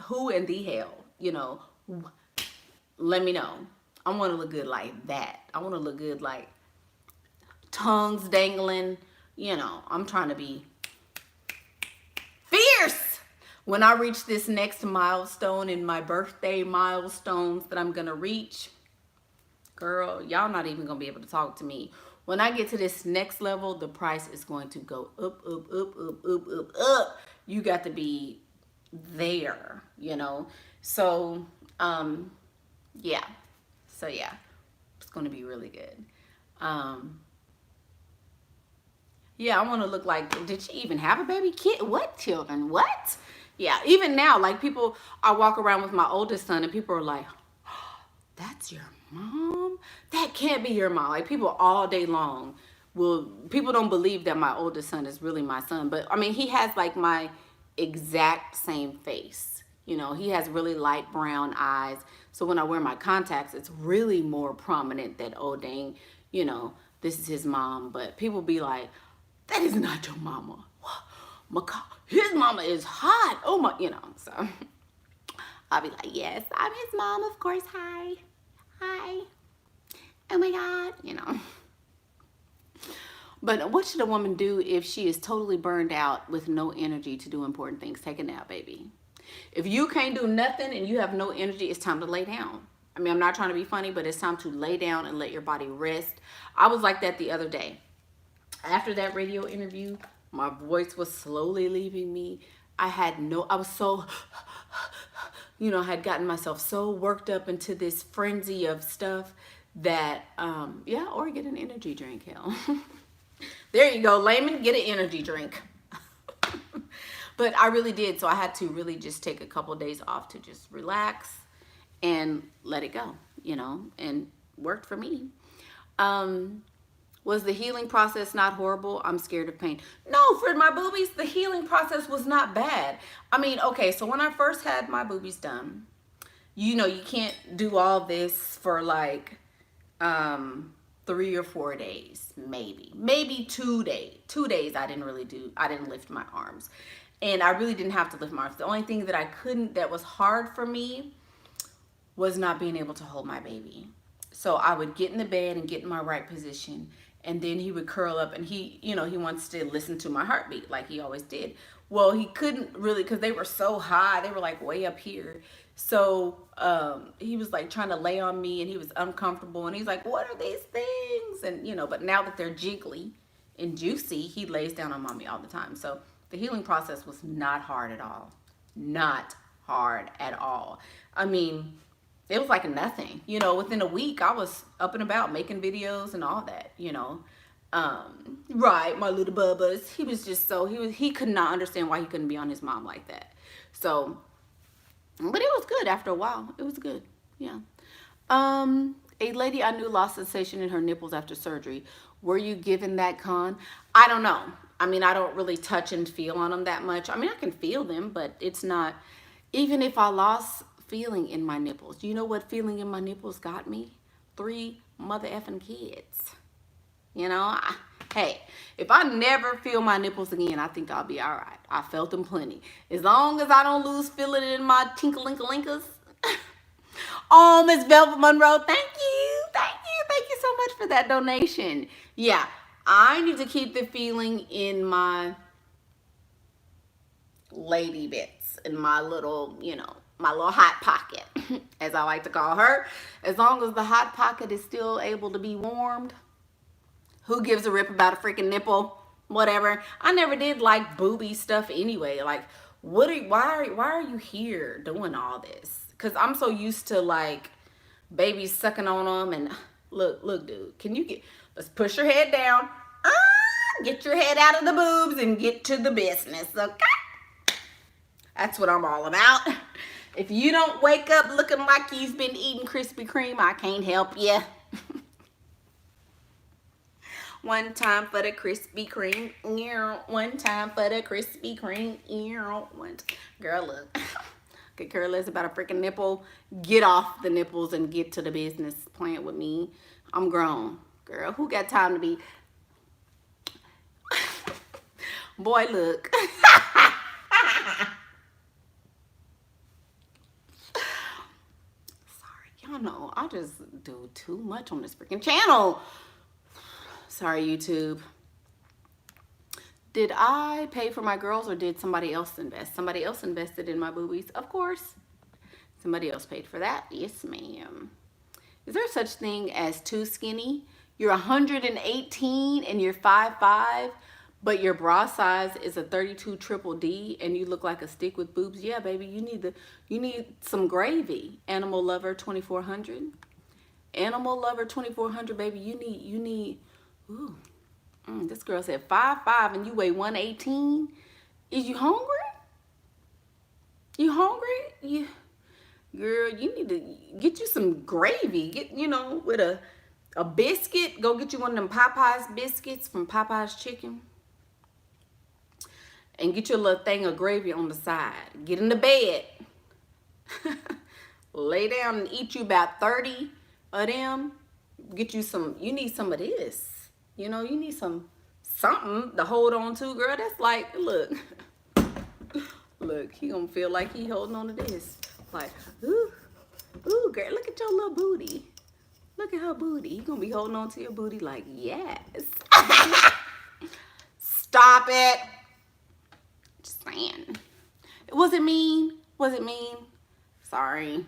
Who in the hell? You know, let me know. I want to look good like that. I want to look good like tongues dangling. You know, I'm trying to be fierce when I reach this next milestone in my birthday milestones that I'm going to reach. Girl, y'all not even going to be able to talk to me. When I get to this next level, the price is going to go up, up, up, up, up, up, up. You got to be there, you know. So, yeah. So, yeah. It's going to be really good. Yeah, I want to look like, did she even have a baby? Kid? What children? What? Yeah, even now, like people, I walk around with my oldest son and people are like, oh, that's your mom? That can't be your mom. Like people all day long people don't believe that my oldest son is really my son. But I mean, he has like my exact same face. You know, he has really light brown eyes. So when I wear my contacts, it's really more prominent that, oh dang, you know, this is his mom. But people be like, that is not your mama. His mama is hot. Oh my, you know, so I'll be like, yes, I'm his mom, of course. Hi. Hi. Oh my God, you know. But what should a woman do if she is totally burned out with no energy to do important things? Take a nap, baby. If you can't do nothing and you have no energy, it's time to lay down. I mean, I'm not trying to be funny, but it's time to lay down and let your body rest. I was like that the other day. After that radio interview, my voice was slowly leaving me. I was so, you know, I had gotten myself so worked up into this frenzy of stuff that, yeah, or get an energy drink, hell. There you go, layman, get an energy drink. But I really did, so I had to really just take a couple of days off to just relax and let it go, you know, and worked for me. Was the healing process not horrible? I'm scared of pain. No, for my boobies, the healing process was not bad. I mean, okay, so when I first had my boobies done, you know, you can't do all this for like 3 or 4 days, maybe 2 days. 2 days I didn't lift my arms. And I really didn't have to lift my arms. The only thing that I couldn't, that was hard for me, was not being able to hold my baby. So I would get in the bed and get in my right position, and then he would curl up, and he, you know, he wants to listen to my heartbeat like he always did. Well, he couldn't really, because they were so high, they were like way up here. So he was like trying to lay on me, and he was uncomfortable, and he's like, what are these things? And you know, but now that they're jiggly and juicy, he lays down on mommy all the time. So the healing process was not hard at all. Not hard at all. I mean, it was like nothing, you know. Within a week I was up and about making videos and all that, you know. Right, my little bubbas, he was just so, he could not understand why he couldn't be on his mom like that. So, but it was good after a while. It was good. Yeah. A lady I knew lost sensation in her nipples after surgery. Were you given that, Con? I don't know. I mean, I don't really touch and feel on them that much. I mean, I can feel them, but it's not, even if I lost feeling in my nipples. You know what feeling in my nipples got me? 3 mother effing kids. You know, hey, if I never feel my nipples again, I think I'll be all right. I felt them plenty. As long as I don't lose feeling in my tinkle-linka-linkas. Oh, Miss Velvet Monroe, thank you. Thank you. Thank you so much for that donation. Yeah, I need to keep the feeling in my lady bits, in my little, you know, my little hot pocket, as I like to call her. As long as the hot pocket is still able to be warmed, who gives a rip about a freaking nipple? Whatever. I never did like booby stuff anyway. Like, why are you here doing all this? Because I'm so used to like babies sucking on them. And look, dude, can you let's push your head down. Get your head out of the boobs and get to the business, okay? That's what I'm all about. If you don't wake up looking like you've been eating Krispy Kreme, I can't help you. One time for the Krispy Kreme. One time for the Krispy Kreme. Girl, look. Get careless about a freaking nipple. Get off the nipples and get to the business. Playing with me. I'm grown. Girl, who got time to be... Boy, look. Y'all know I just do too much on this freaking channel. Sorry, YouTube. Did I pay for my girls or did somebody else invest? Somebody else invested in my boobies, of course. Somebody else paid for that. Yes, ma'am. Is there such thing as too skinny? You're 118 and you're 5'5", but your bra size is a 32 triple D and you look like a stick with boobs. Yeah, baby, you need some gravy. Animal Lover 2400. Animal Lover 2400, baby, you need ooh. This girl said 5'5" and you weigh 118. Is you hungry? You hungry? Girl, you need to get you some gravy. Get, you know, with a biscuit. Go get you one of them Popeyes biscuits from Popeyes Chicken. And get you a little thing of gravy on the side. Get in the bed. Lay down and eat you about 30 of them. Get you some, you need some of this. You know, you need something to hold on to, girl. That's like, look. Look, he gonna feel like he holding on to this. Like, ooh, girl, look at your little booty. Look at her booty. He gonna be holding on to your booty like, yes. Stop it. Just saying. Was it mean? Was it mean? Sorry.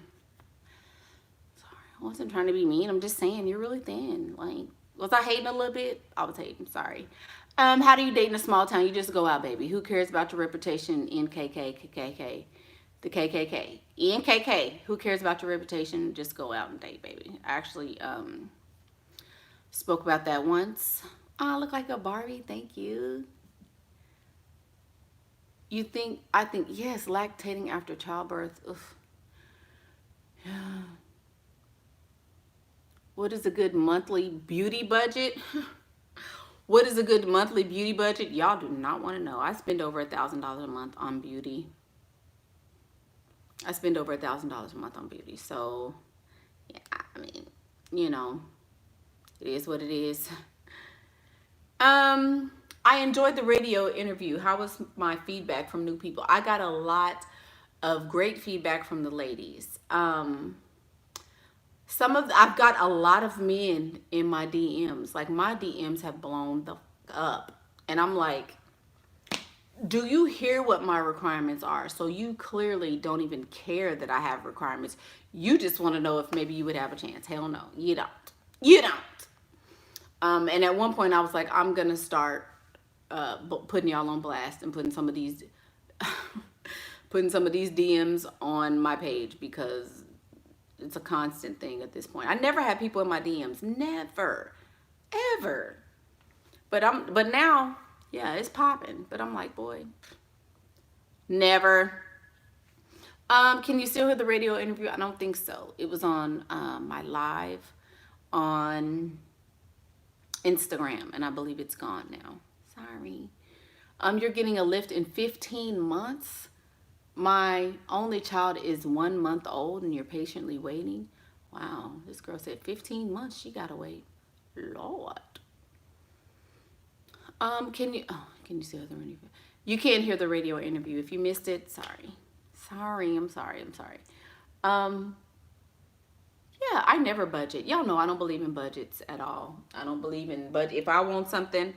I wasn't trying to be mean. I'm just saying you're really thin. Like, was I hating a little bit? I was hating. Sorry. How do you date in a small town? You just go out, baby. Who cares about your reputation? NKK. The KKK. NKK. Who cares about your reputation? Just go out and date, baby. I actually spoke about that once. Oh, I look like a Barbie. Thank you. I think, yes, lactating after childbirth. Oof. Yeah. What is a good monthly beauty budget? What is a good monthly beauty budget? Y'all do not want to know. I spend over $1,000 a month on beauty. I spend over $1,000 a month on beauty. So, yeah, I mean, you know, it is what it is. I enjoyed the radio interview. How was my feedback from new people? I got a lot of great feedback from the ladies. I've got a lot of men in my DMs. Like, my DMs have blown the up. And I'm like, do you hear what my requirements are? So you clearly don't even care that I have requirements. You just want to know if maybe you would have a chance. Hell no, you don't. You don't. And at one point I was like, I'm gonna start putting y'all on blast and putting some of these DMs on my page, because it's a constant thing at this point. I never had people in my DMs, never, ever. But now, yeah, it's popping. But I'm like, boy, never. Can you still hear the radio interview? I don't think so. It was on my live on Instagram, and I believe it's gone now. Sorry. You're getting a lift in 15 months. My only child is 1 month old, and you're patiently waiting. Wow, this girl said 15 months. She gotta wait. Lord. Can you still hear the radio? You can't hear the radio interview. If you missed it, sorry. I'm sorry. Yeah, I never budget. Y'all know I don't believe in budgets at all. I don't believe in budget. If I want something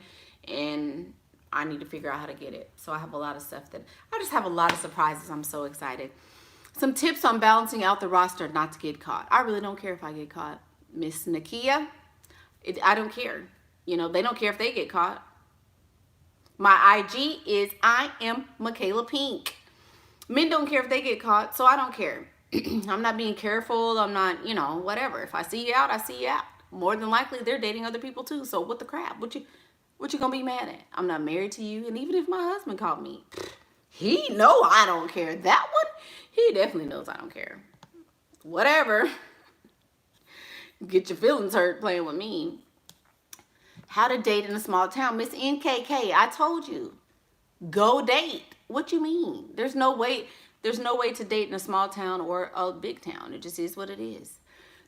and I need to figure out how to get it. So I have a lot of stuff I just have a lot of surprises. I'm so excited. Some tips on balancing out the roster not to get caught. I really don't care if I get caught. Miss Nakia, I don't care. You know, they don't care if they get caught. My IG is I am Michaela Pink. Men don't care if they get caught, so I don't care. I'm not being careful. I'm not, whatever. If I see you out, I see you out. More than likely, they're dating other people too. So what the crap? What you gonna be mad at? I'm not married to you. And even if my husband called me, he know I don't care. That one, he definitely knows I don't care. Whatever. Get your feelings hurt playing with me. How to date in a small town. Miss NKK, I told you. Go date. What you mean? There's no way to date in a small town or a big town. It just is what it is.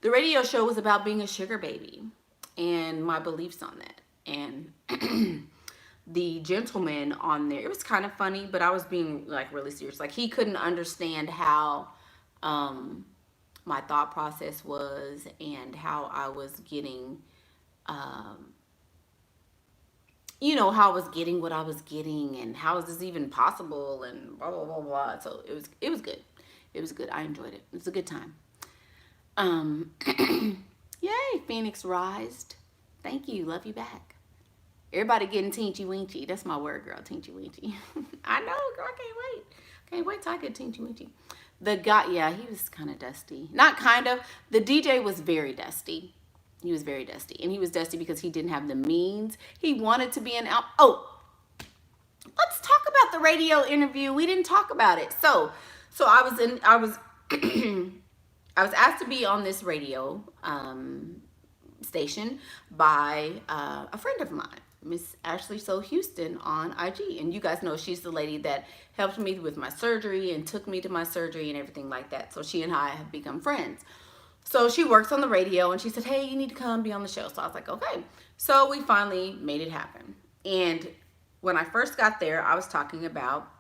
The radio show was about being a sugar baby and my beliefs on that. And the gentleman on there, it was kind of funny, but I was being like really serious. Like, he couldn't understand how my thought process was and how I was getting how I was getting what I was getting, and how is this even possible, and blah, blah, blah, blah. So it was good. It was good. I enjoyed it. It was a good time. Yay, Phoenix rised. Thank you. Love you back. Everybody getting teensy weensy. That's my word, girl. Teensy weensy. I know, girl. I can't wait. Can't wait till I get teensy weensy. The guy, yeah, he was kind of dusty. Not kind of. The DJ was very dusty. He was very dusty. And he was dusty because he didn't have the means. He wanted to be an out. Oh, let's talk about the radio interview. We didn't talk about it. So I was I was asked to be on this radio station by a friend of mine, Miss Ashley So Houston on IG. And you guys know she's the lady that helped me with my surgery and took me to my surgery and everything like that. So she and I have become friends. So she works on the radio, and she said, hey, you need to come be on the show. So I was like, okay. So we finally made it happen. And when I first got there, I was talking about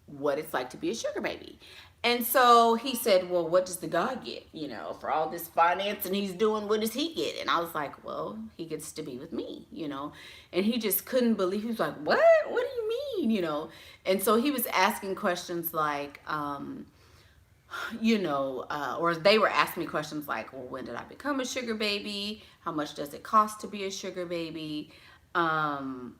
what it's like to be a sugar baby. And so he said, well, what does the guy get, for all this finance and he's doing, what does he get? And I was like, well, he gets to be with me, and he just couldn't believe. He was like, what do you mean? And so he was asking questions like, or they were asking me questions like, well, when did I become a sugar baby? How much does it cost to be a sugar baby? Where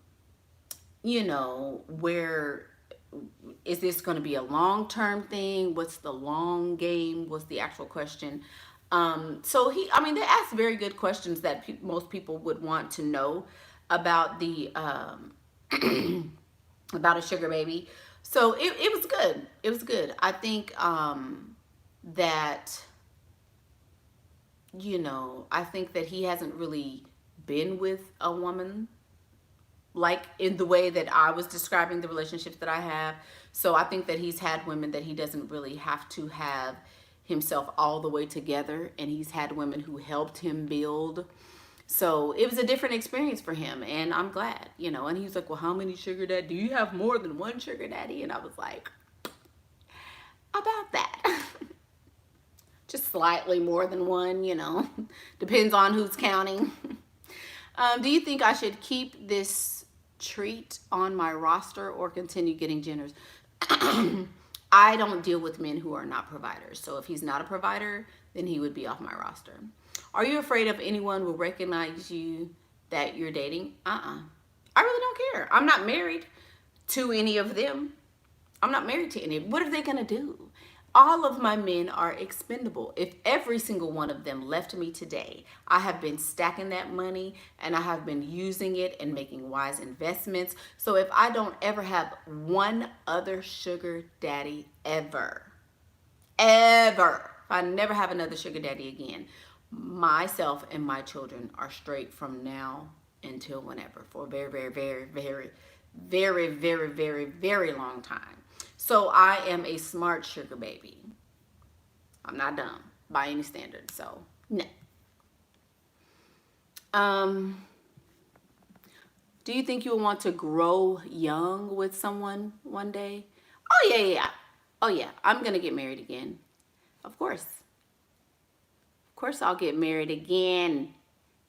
is this going to be a long-term thing? What's the long game? What's the actual question? So they asked very good questions that most people would want to know about the about a sugar baby. So it was good. It was good. I think that I think that he hasn't really been with a woman like in the way that I was describing the relationships that I have. So I think that he's had women that he doesn't really have to have himself all the way together, and he's had women who helped him build. So it was a different experience for him, and I'm glad, you know. And he was like, well, how many sugar daddy? Do you have more than one sugar daddy? And I was like, about that. Just slightly more than one, you know. Depends on who's counting. Do you think I should keep this treat on my roster or continue getting generous? I don't deal with men who are not providers. So if he's not a provider, then he would be off my roster. Are you afraid of anyone will recognize you that you're dating? I really don't care. I'm not married to any of them. I'm not married to any of them. What are they going to do? All of my men are expendable. If every single one of them left me today, I have been stacking that money and I have been using it and making wise investments. So if I don't ever have one other sugar daddy ever, if I never have another sugar daddy again, myself and my children are straight from now until whenever, for a very, very, very, very, very, very, very, very long time. So I am a smart sugar baby. I'm not dumb by any standard. So no. Do you think you will want to grow young with someone one day? Oh yeah. Oh yeah. I'm gonna get married again. Of course. Of course I'll get married again.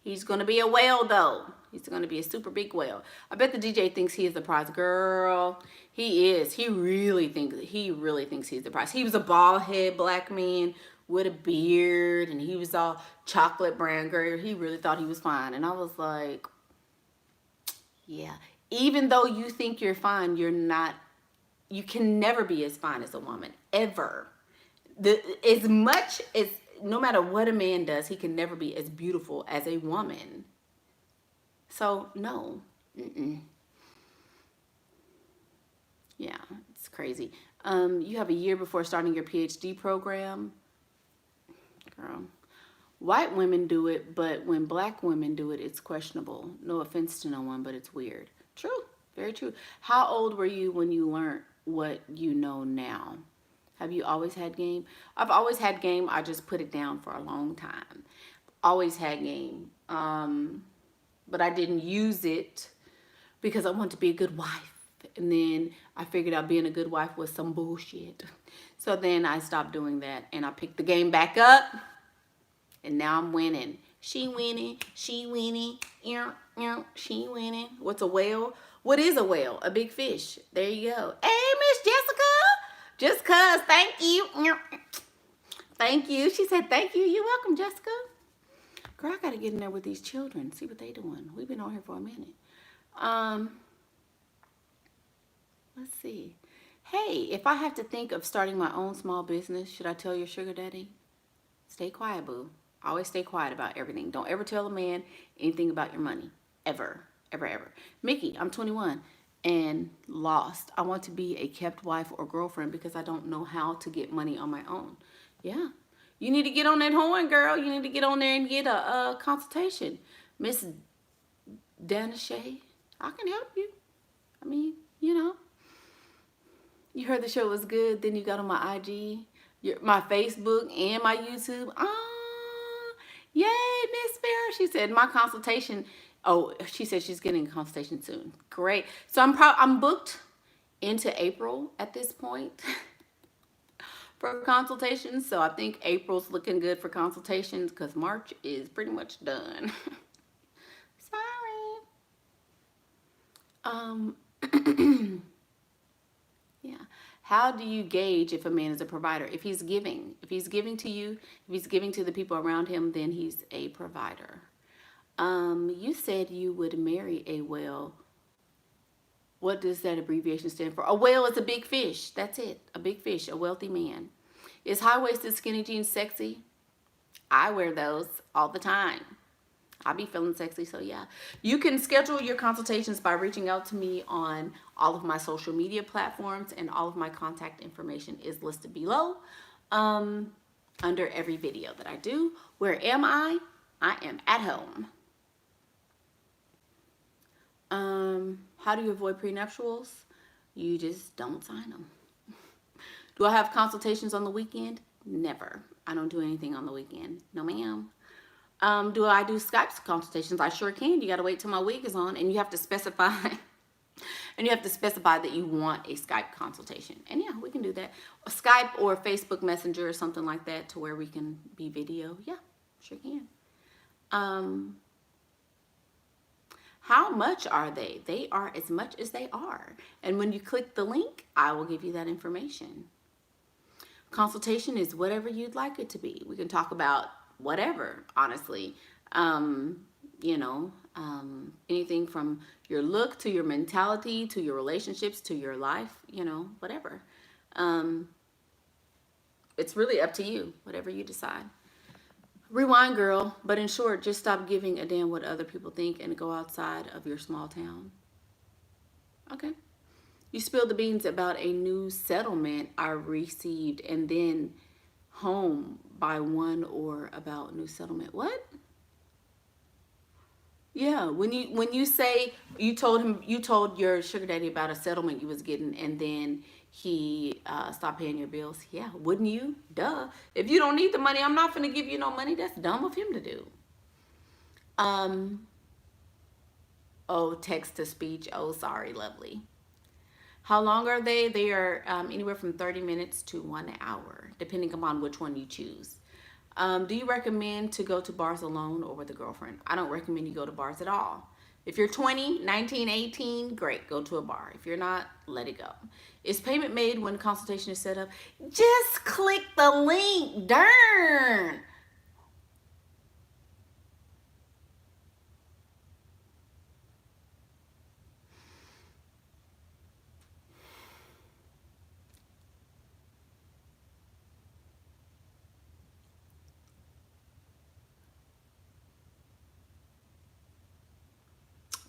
He's gonna be a whale though. He's gonna be a super big whale. I bet the DJ thinks he is the prize. Girl, he is. He really thinks he's the prize. He was a bald head black man with a beard, and he was all chocolate brown girl. He really thought he was fine. And I was like, yeah. Even though you think you're fine, you're not. You can never be as fine as a woman, ever. As much as, no matter what a man does, he can never be as beautiful as a woman. So, no. Yeah, it's crazy. You have a year before starting your PhD program. Girl. White women do it, but when black women do it, it's questionable. No offense to no one, but it's weird. True. Very true. How old were you when you learned what you know now? Have you always had game? I've always had game. I just put it down for a long time. Always had game. But I didn't use it because I wanted to be a good wife. And then I figured out being a good wife was some bullshit. So then I stopped doing that and I picked the game back up. And now I'm winning. She winning. She winning. She winning. What's a whale? What is a whale? A big fish. There you go. Hey, Miss Jessica. Just cuz. Thank you. Thank you. She said thank you. You're welcome, Jessica. Girl, I got to get in there with these children. See what they doing. We've been on here for a minute. Let's see. Hey, if I have to think of starting my own small business, should I tell your sugar daddy? Stay quiet, boo. Always stay quiet about everything. Don't ever tell a man anything about your money. Ever. Ever, ever. Mickey, I'm 21 and lost. I want to be a kept wife or girlfriend because I don't know how to get money on my own. Yeah. You need to get on that horn, girl. You need to get on there and get a consultation. Miss Dana Shay, I can help you. I mean, you know. You heard the show was good. Then you got on my IG, my Facebook, and my YouTube. Yay, Miss Farrah. She said my consultation. Oh, she said she's getting a consultation soon. Great. So I'm booked into April at this point for consultations. So I think April's looking good for consultations because March is pretty much done. Sorry. Yeah. How do you gauge if a man is a provider? If he's giving to you, if he's giving to the people around him, then he's a provider. You said you would marry a whale. What does that abbreviation stand for? A whale is a big fish. That's it. A big fish, a wealthy man. Is high-waisted skinny jeans sexy? I wear those all the time. I be feeling sexy, so yeah. You can schedule your consultations by reaching out to me on all of my social media platforms, and all of my contact information is listed below under every video that I do. Where am I? I am at home. How do you avoid prenuptials? You just don't sign them. Do I have consultations on the weekend? Never. I don't do anything on the weekend. No, ma'am. Do I do Skype consultations? I sure can. You got to wait till my wig is on, and you have to specify, and you have to specify that you want a Skype consultation. And yeah, we can do that. Skype or Facebook Messenger or something like that, to where we can be video. Yeah, sure can. How much are they? They are as much as they are. And when you click the link, I will give you that information. Consultation is whatever you'd like it to be. We can talk about whatever, honestly. You know, anything from your look to your mentality to your relationships to your life, you know, whatever. It's really up to you, whatever you decide. Rewind, girl. But in short, just stop giving a damn what other people think and go outside of your small town. Okay. You spilled the beans about a new settlement I received and then home by one, or about new settlement. What? Yeah, when you say you told your sugar daddy about a settlement you was getting, and then he stopped paying your bills. Yeah, wouldn't you? Duh. If you don't need the money, I'm not gonna give you no money. That's dumb of him to do. Oh, text to speech. Oh, sorry, lovely. How long are they? They are anywhere from 30 minutes to 1 hour, depending upon which one you choose. Do you recommend to go to bars alone or with a girlfriend? I don't recommend you go to bars at all. If you're 20, 19, 18, great, go to a bar. If you're not, let it go. Is payment made when consultation is set up? Just click the link, darn.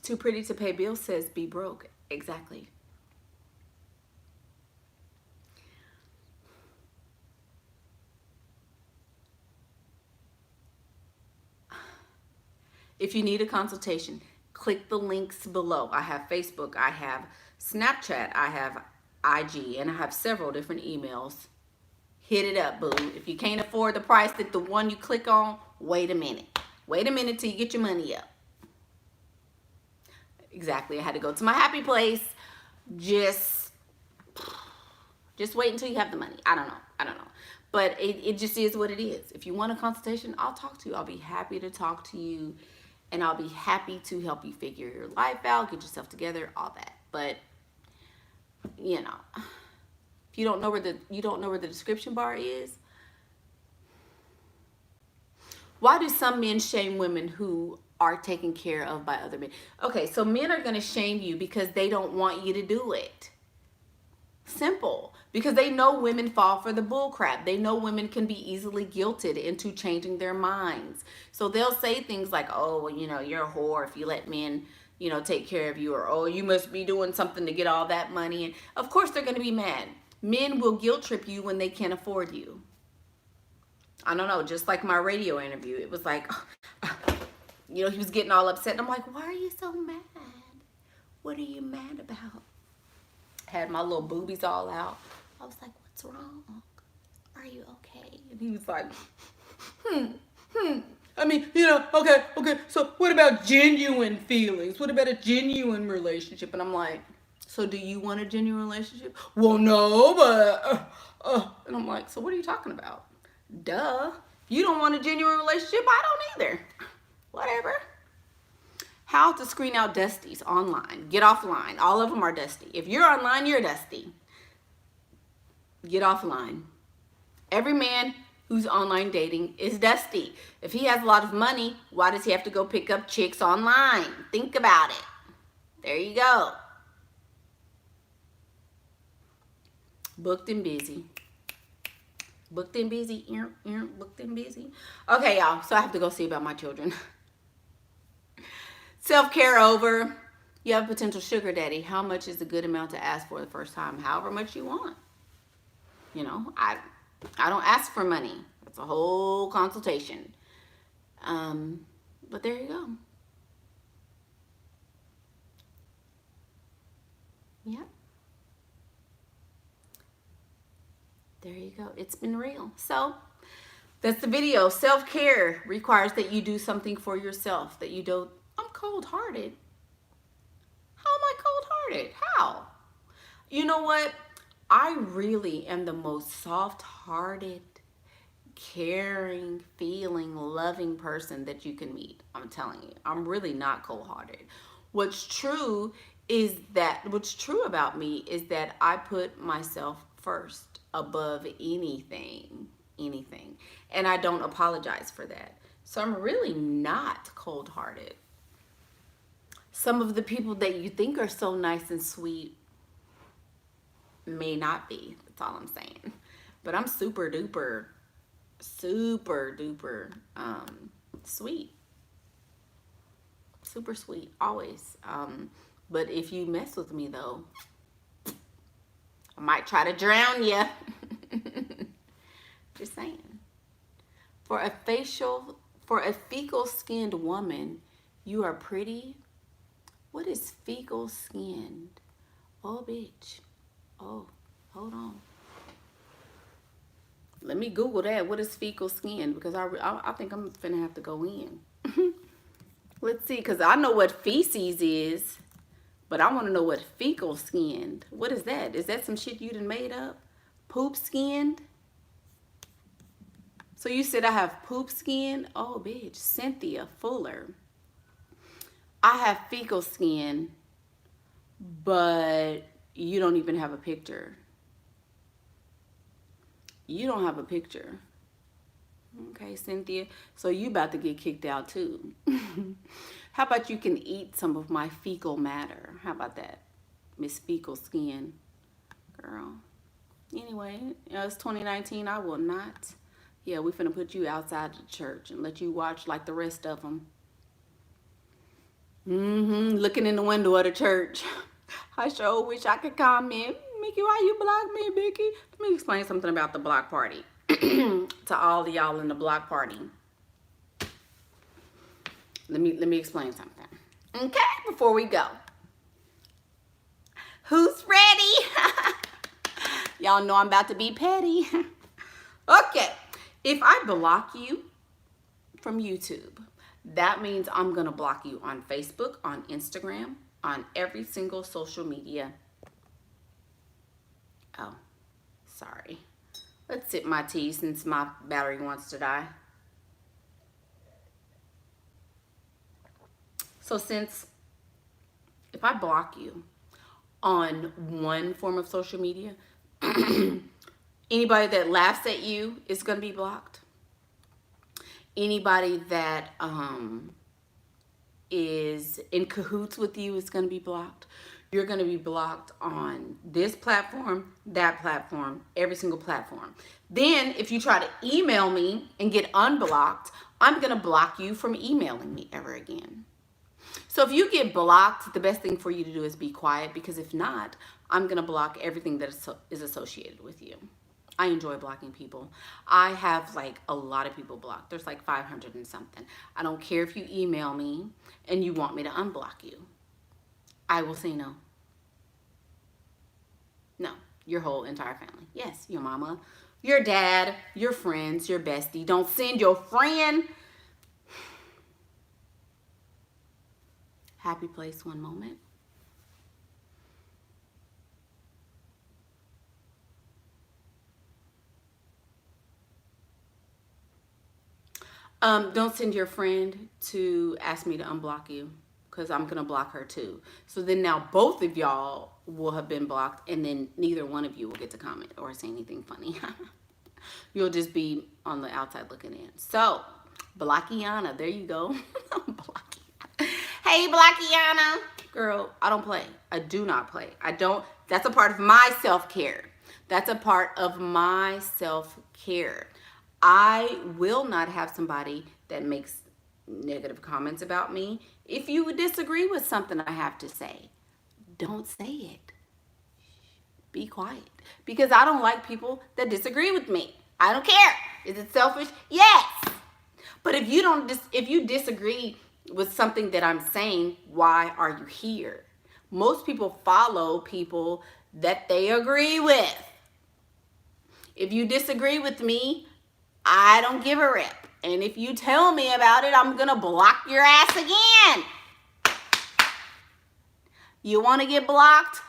Too pretty to pay bills says be broke. Exactly. If you need a consultation, click the links below. I have Facebook, I have Snapchat, I have IG, and I have several different emails. Hit it up, boo. If you can't afford the price that the one you click on, wait a minute. Wait a minute till you get your money up. Exactly. I had to go to my happy place. Just wait until you have the money. I don't know. But it just is what it is. If you want a consultation, I'll talk to you. I'll be happy to talk to you. And I'll be happy to help you figure your life out, get yourself together, all that. But, you know, if you don't know where the description bar is, why do some men shame women who are taken care of by other men? Okay, so men are going to shame you because they don't want you to do it. Simple. Because they know women fall for the bull crap. They know women can be easily guilted into changing their minds. So they'll say things like, oh, well, you know, you're a whore if you let men, you know, take care of you. Or, oh, you must be doing something to get all that money. And of course they're going to be mad. Men will guilt trip you when they can't afford you. I don't know, just like my radio interview. It was like, you know, he was getting all upset. And I'm like, why are you so mad? What are you mad about? Had my little boobies all out. I was like, what's wrong? Are you okay? And he was like, I mean, you know, okay. So what about genuine feelings? What about a genuine relationship? And I'm like, so do you want a genuine relationship? Well, no, but, and I'm like, so what are you talking about? Duh. You don't want a genuine relationship? I don't either. Whatever. How to screen out dusties online. Get offline. All of them are dusty. If you're online, you're dusty. Get offline. Every man who's online dating is dusty. If he has a lot of money, why does he have to go pick up chicks online? Think about it. There you go. Booked and busy. Booked and busy. Booked and busy. Okay, y'all. So I have to go see about my children. Self-care over. You have a potential sugar daddy. How much is a good amount to ask for the first time? However much you want. You know, I don't ask for money. That's a whole consultation. But there you go. Yeah. There you go. It's been real. So that's the video. Self-care requires that you do something for yourself, that you don't, I'm cold-hearted. How am I cold-hearted? How? You know what? I really am the most soft-hearted, caring, feeling, loving person that you can meet. I'm telling you, I'm really not cold-hearted. What's true about me is that I put myself first above anything. And I don't apologize for that. So I'm really not cold-hearted. Some of the people that you think are so nice and sweet may not be. That's all I'm saying. But I'm super duper sweet, super sweet always. But if you mess with me though, I might try to drown you. Just saying. For a fecal skinned woman, you are pretty. What is fecal skinned? Oh bitch. Oh, hold on. Let me Google that. What is fecal skin? Because I think I'm finna have to go in. Let's see, because I know what feces is, but I want to know what fecal skinned. What is that? Is that some shit you done made up? Poop skinned? So you said I have poop skin? Oh, bitch. Cynthia Fuller. I have fecal skin, but you don't even have a picture. You don't have a picture. Okay, Cynthia. So you about to get kicked out too. How about you can eat some of my fecal matter? How about that? Miss Fecal Skin. Girl. Anyway, it's 2019. I will not. Yeah, we finna put you outside the church and let you watch like the rest of them. Looking in the window of the church. I sure wish I could comment. Mickey, why you block me, Mickey? Let me explain something about the block party to all of y'all in the block party. Let me explain something. Okay, before we go. Who's ready? Y'all know I'm about to be petty. Okay, if I block you from YouTube, that means I'm gonna block you on Facebook, on Instagram, on every single social media. Oh, sorry. Let's sip my tea since my battery wants to die. So if I block you on one form of social media, anybody that laughs at you is going to be blocked. Anybody that is in cahoots with you is going to be blocked. You're going to be blocked on this platform, that platform, every single platform. Then if you try to email me and get unblocked, I'm going to block you from emailing me ever again. So if you get blocked, the best thing for you to do is be quiet, because if not, I'm going to block everything that is associated with you. I enjoy blocking people. I have like a lot of people blocked. There's like 500 and something. I don't care if you email me and you want me to unblock you. I will say no. No, your whole entire family. Yes, your mama, your dad, your friends, your bestie. Don't send your friend. Happy place, one moment. Don't send your friend to ask me to unblock you, because I'm gonna block her too. So then now both of y'all will have been blocked, and then neither one of you will get to comment or say anything funny. You'll just be on the outside looking in. So, Blockiana, there you go. Hey, Blockiana. Girl, I don't play. I do not play. I don't. That's a part of my self-care. That's a part of my self-care. I will not have somebody that makes negative comments about me. If you would disagree with something I have to say, don't say it. Be quiet. Because I don't like people that disagree with me. I don't care. Is it selfish? Yes. But if you disagree with something that I'm saying, why are you here? Most people follow people that they agree with. If you disagree with me, I don't give a rip. And if you tell me about it, I'm going to block your ass again. You want to get blocked?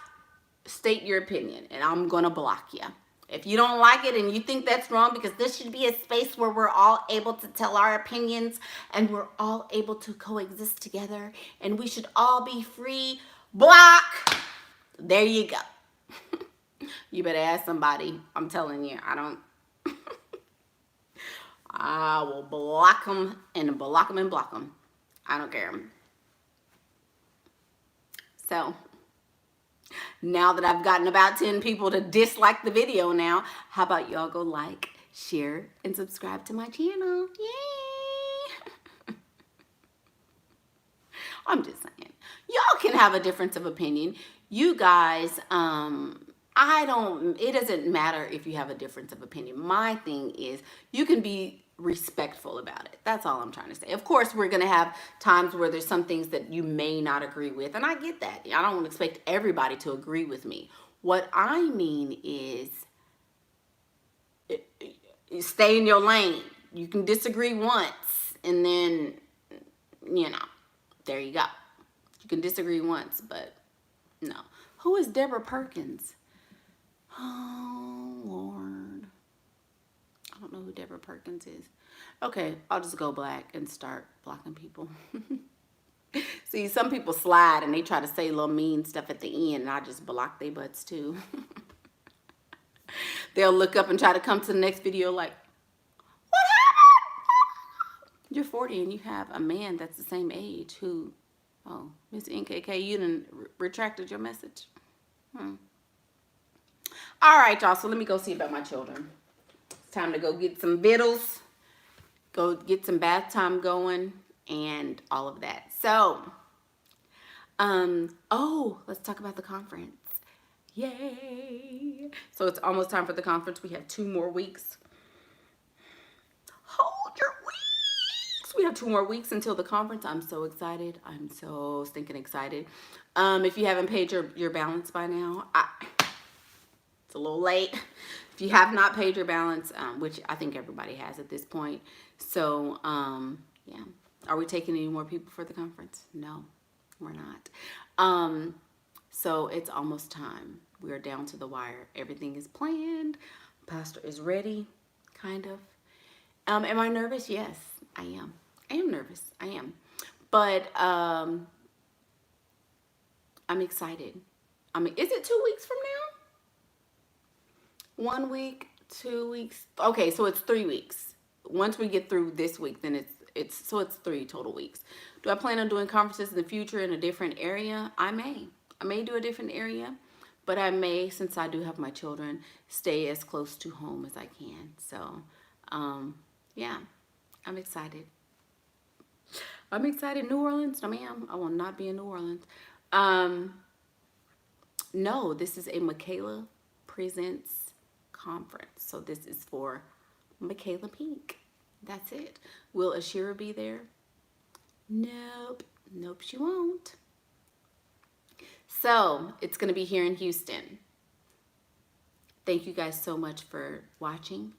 State your opinion, and I'm going to block you. If you don't like it and you think that's wrong, because this should be a space where we're all able to tell our opinions and we're all able to coexist together and we should all be free, block. There you go. You better ask somebody. I'm telling you, I will block them and block them and block them. I don't care. So now that I've gotten about 10 people to dislike the video now, how about y'all go like, share, and subscribe to my channel? Yay! I'm just saying. Y'all can have a difference of opinion. You guys, it doesn't matter if you have a difference of opinion. My thing is you can be respectful about it. That's all I'm trying to say. Of course, we're going to have times where there's some things that you may not agree with, and I get that. I don't expect everybody to agree with me. What I mean is stay in your lane. You can disagree once, and then, there you go. You can disagree once, but no. Who is Deborah Perkins? Oh, Lord. I don't know who Deborah Perkins is. Okay, I'll just go black and start blocking people. See, some people slide and they try to say little mean stuff at the end, and I just block their butts too. They'll look up and try to come to the next video like, what happened? You're 40 and you have a man that's the same age who, oh, Miss NKK, you done retracted your message. All right, y'all, so let me go see about my children. It's time to go get some vittles, go get some bath time going, and all of that. So, let's talk about the conference. Yay! So it's almost time for the conference. We have 2 more weeks. Hold your weeks. We have 2 more weeks until the conference. I'm so excited. I'm so stinking excited. If you haven't paid your balance by now, it's a little late. If you have not paid your balance, which I think everybody has at this point. So, yeah. Are we taking any more people for the conference? No, we're not. So it's almost time. We are down to the wire. Everything is planned. Pastor is ready, kind of. Am I nervous? Yes, I am. I am nervous. I am. But I'm excited. Is it 2 weeks from now? 1 week, 2 weeks. Okay, so it's 3 weeks. Once we get through this week, then it's 3 total weeks. Do I plan on doing conferences in the future in a different area? I may do a different area, but I may, since I do have my children, stay as close to home as I can. So, yeah, I'm excited. I'm excited. New Orleans? No, ma'am. I will not be in New Orleans. No, this is a Michaela Presents conference. So this is for Michaela Pink. That's it. Will Ashira be there? Nope. Nope, she won't. So it's going to be here in Houston. Thank you guys so much for watching.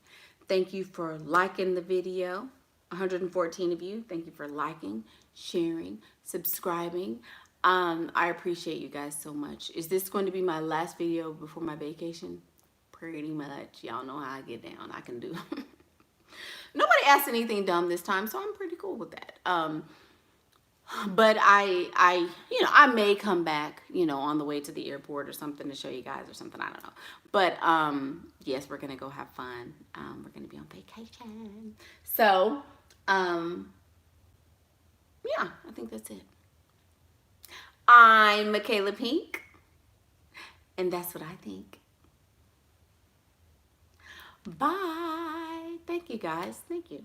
Thank you for liking the video. 114 of you. Thank you for liking, sharing, subscribing. I appreciate you guys so much. Is this going to be my last video before my vacation? Pretty much. Y'all know how I get down. I can do. Nobody asked anything dumb this time, so I'm pretty cool with that. But I may come back, on the way to the airport or something to show you guys or something. I don't know. But yes, we're gonna go have fun. We're gonna be on vacation. So yeah, I think that's it. I'm Michaela Pink, and that's what I think. Bye. Thank you guys. Thank you.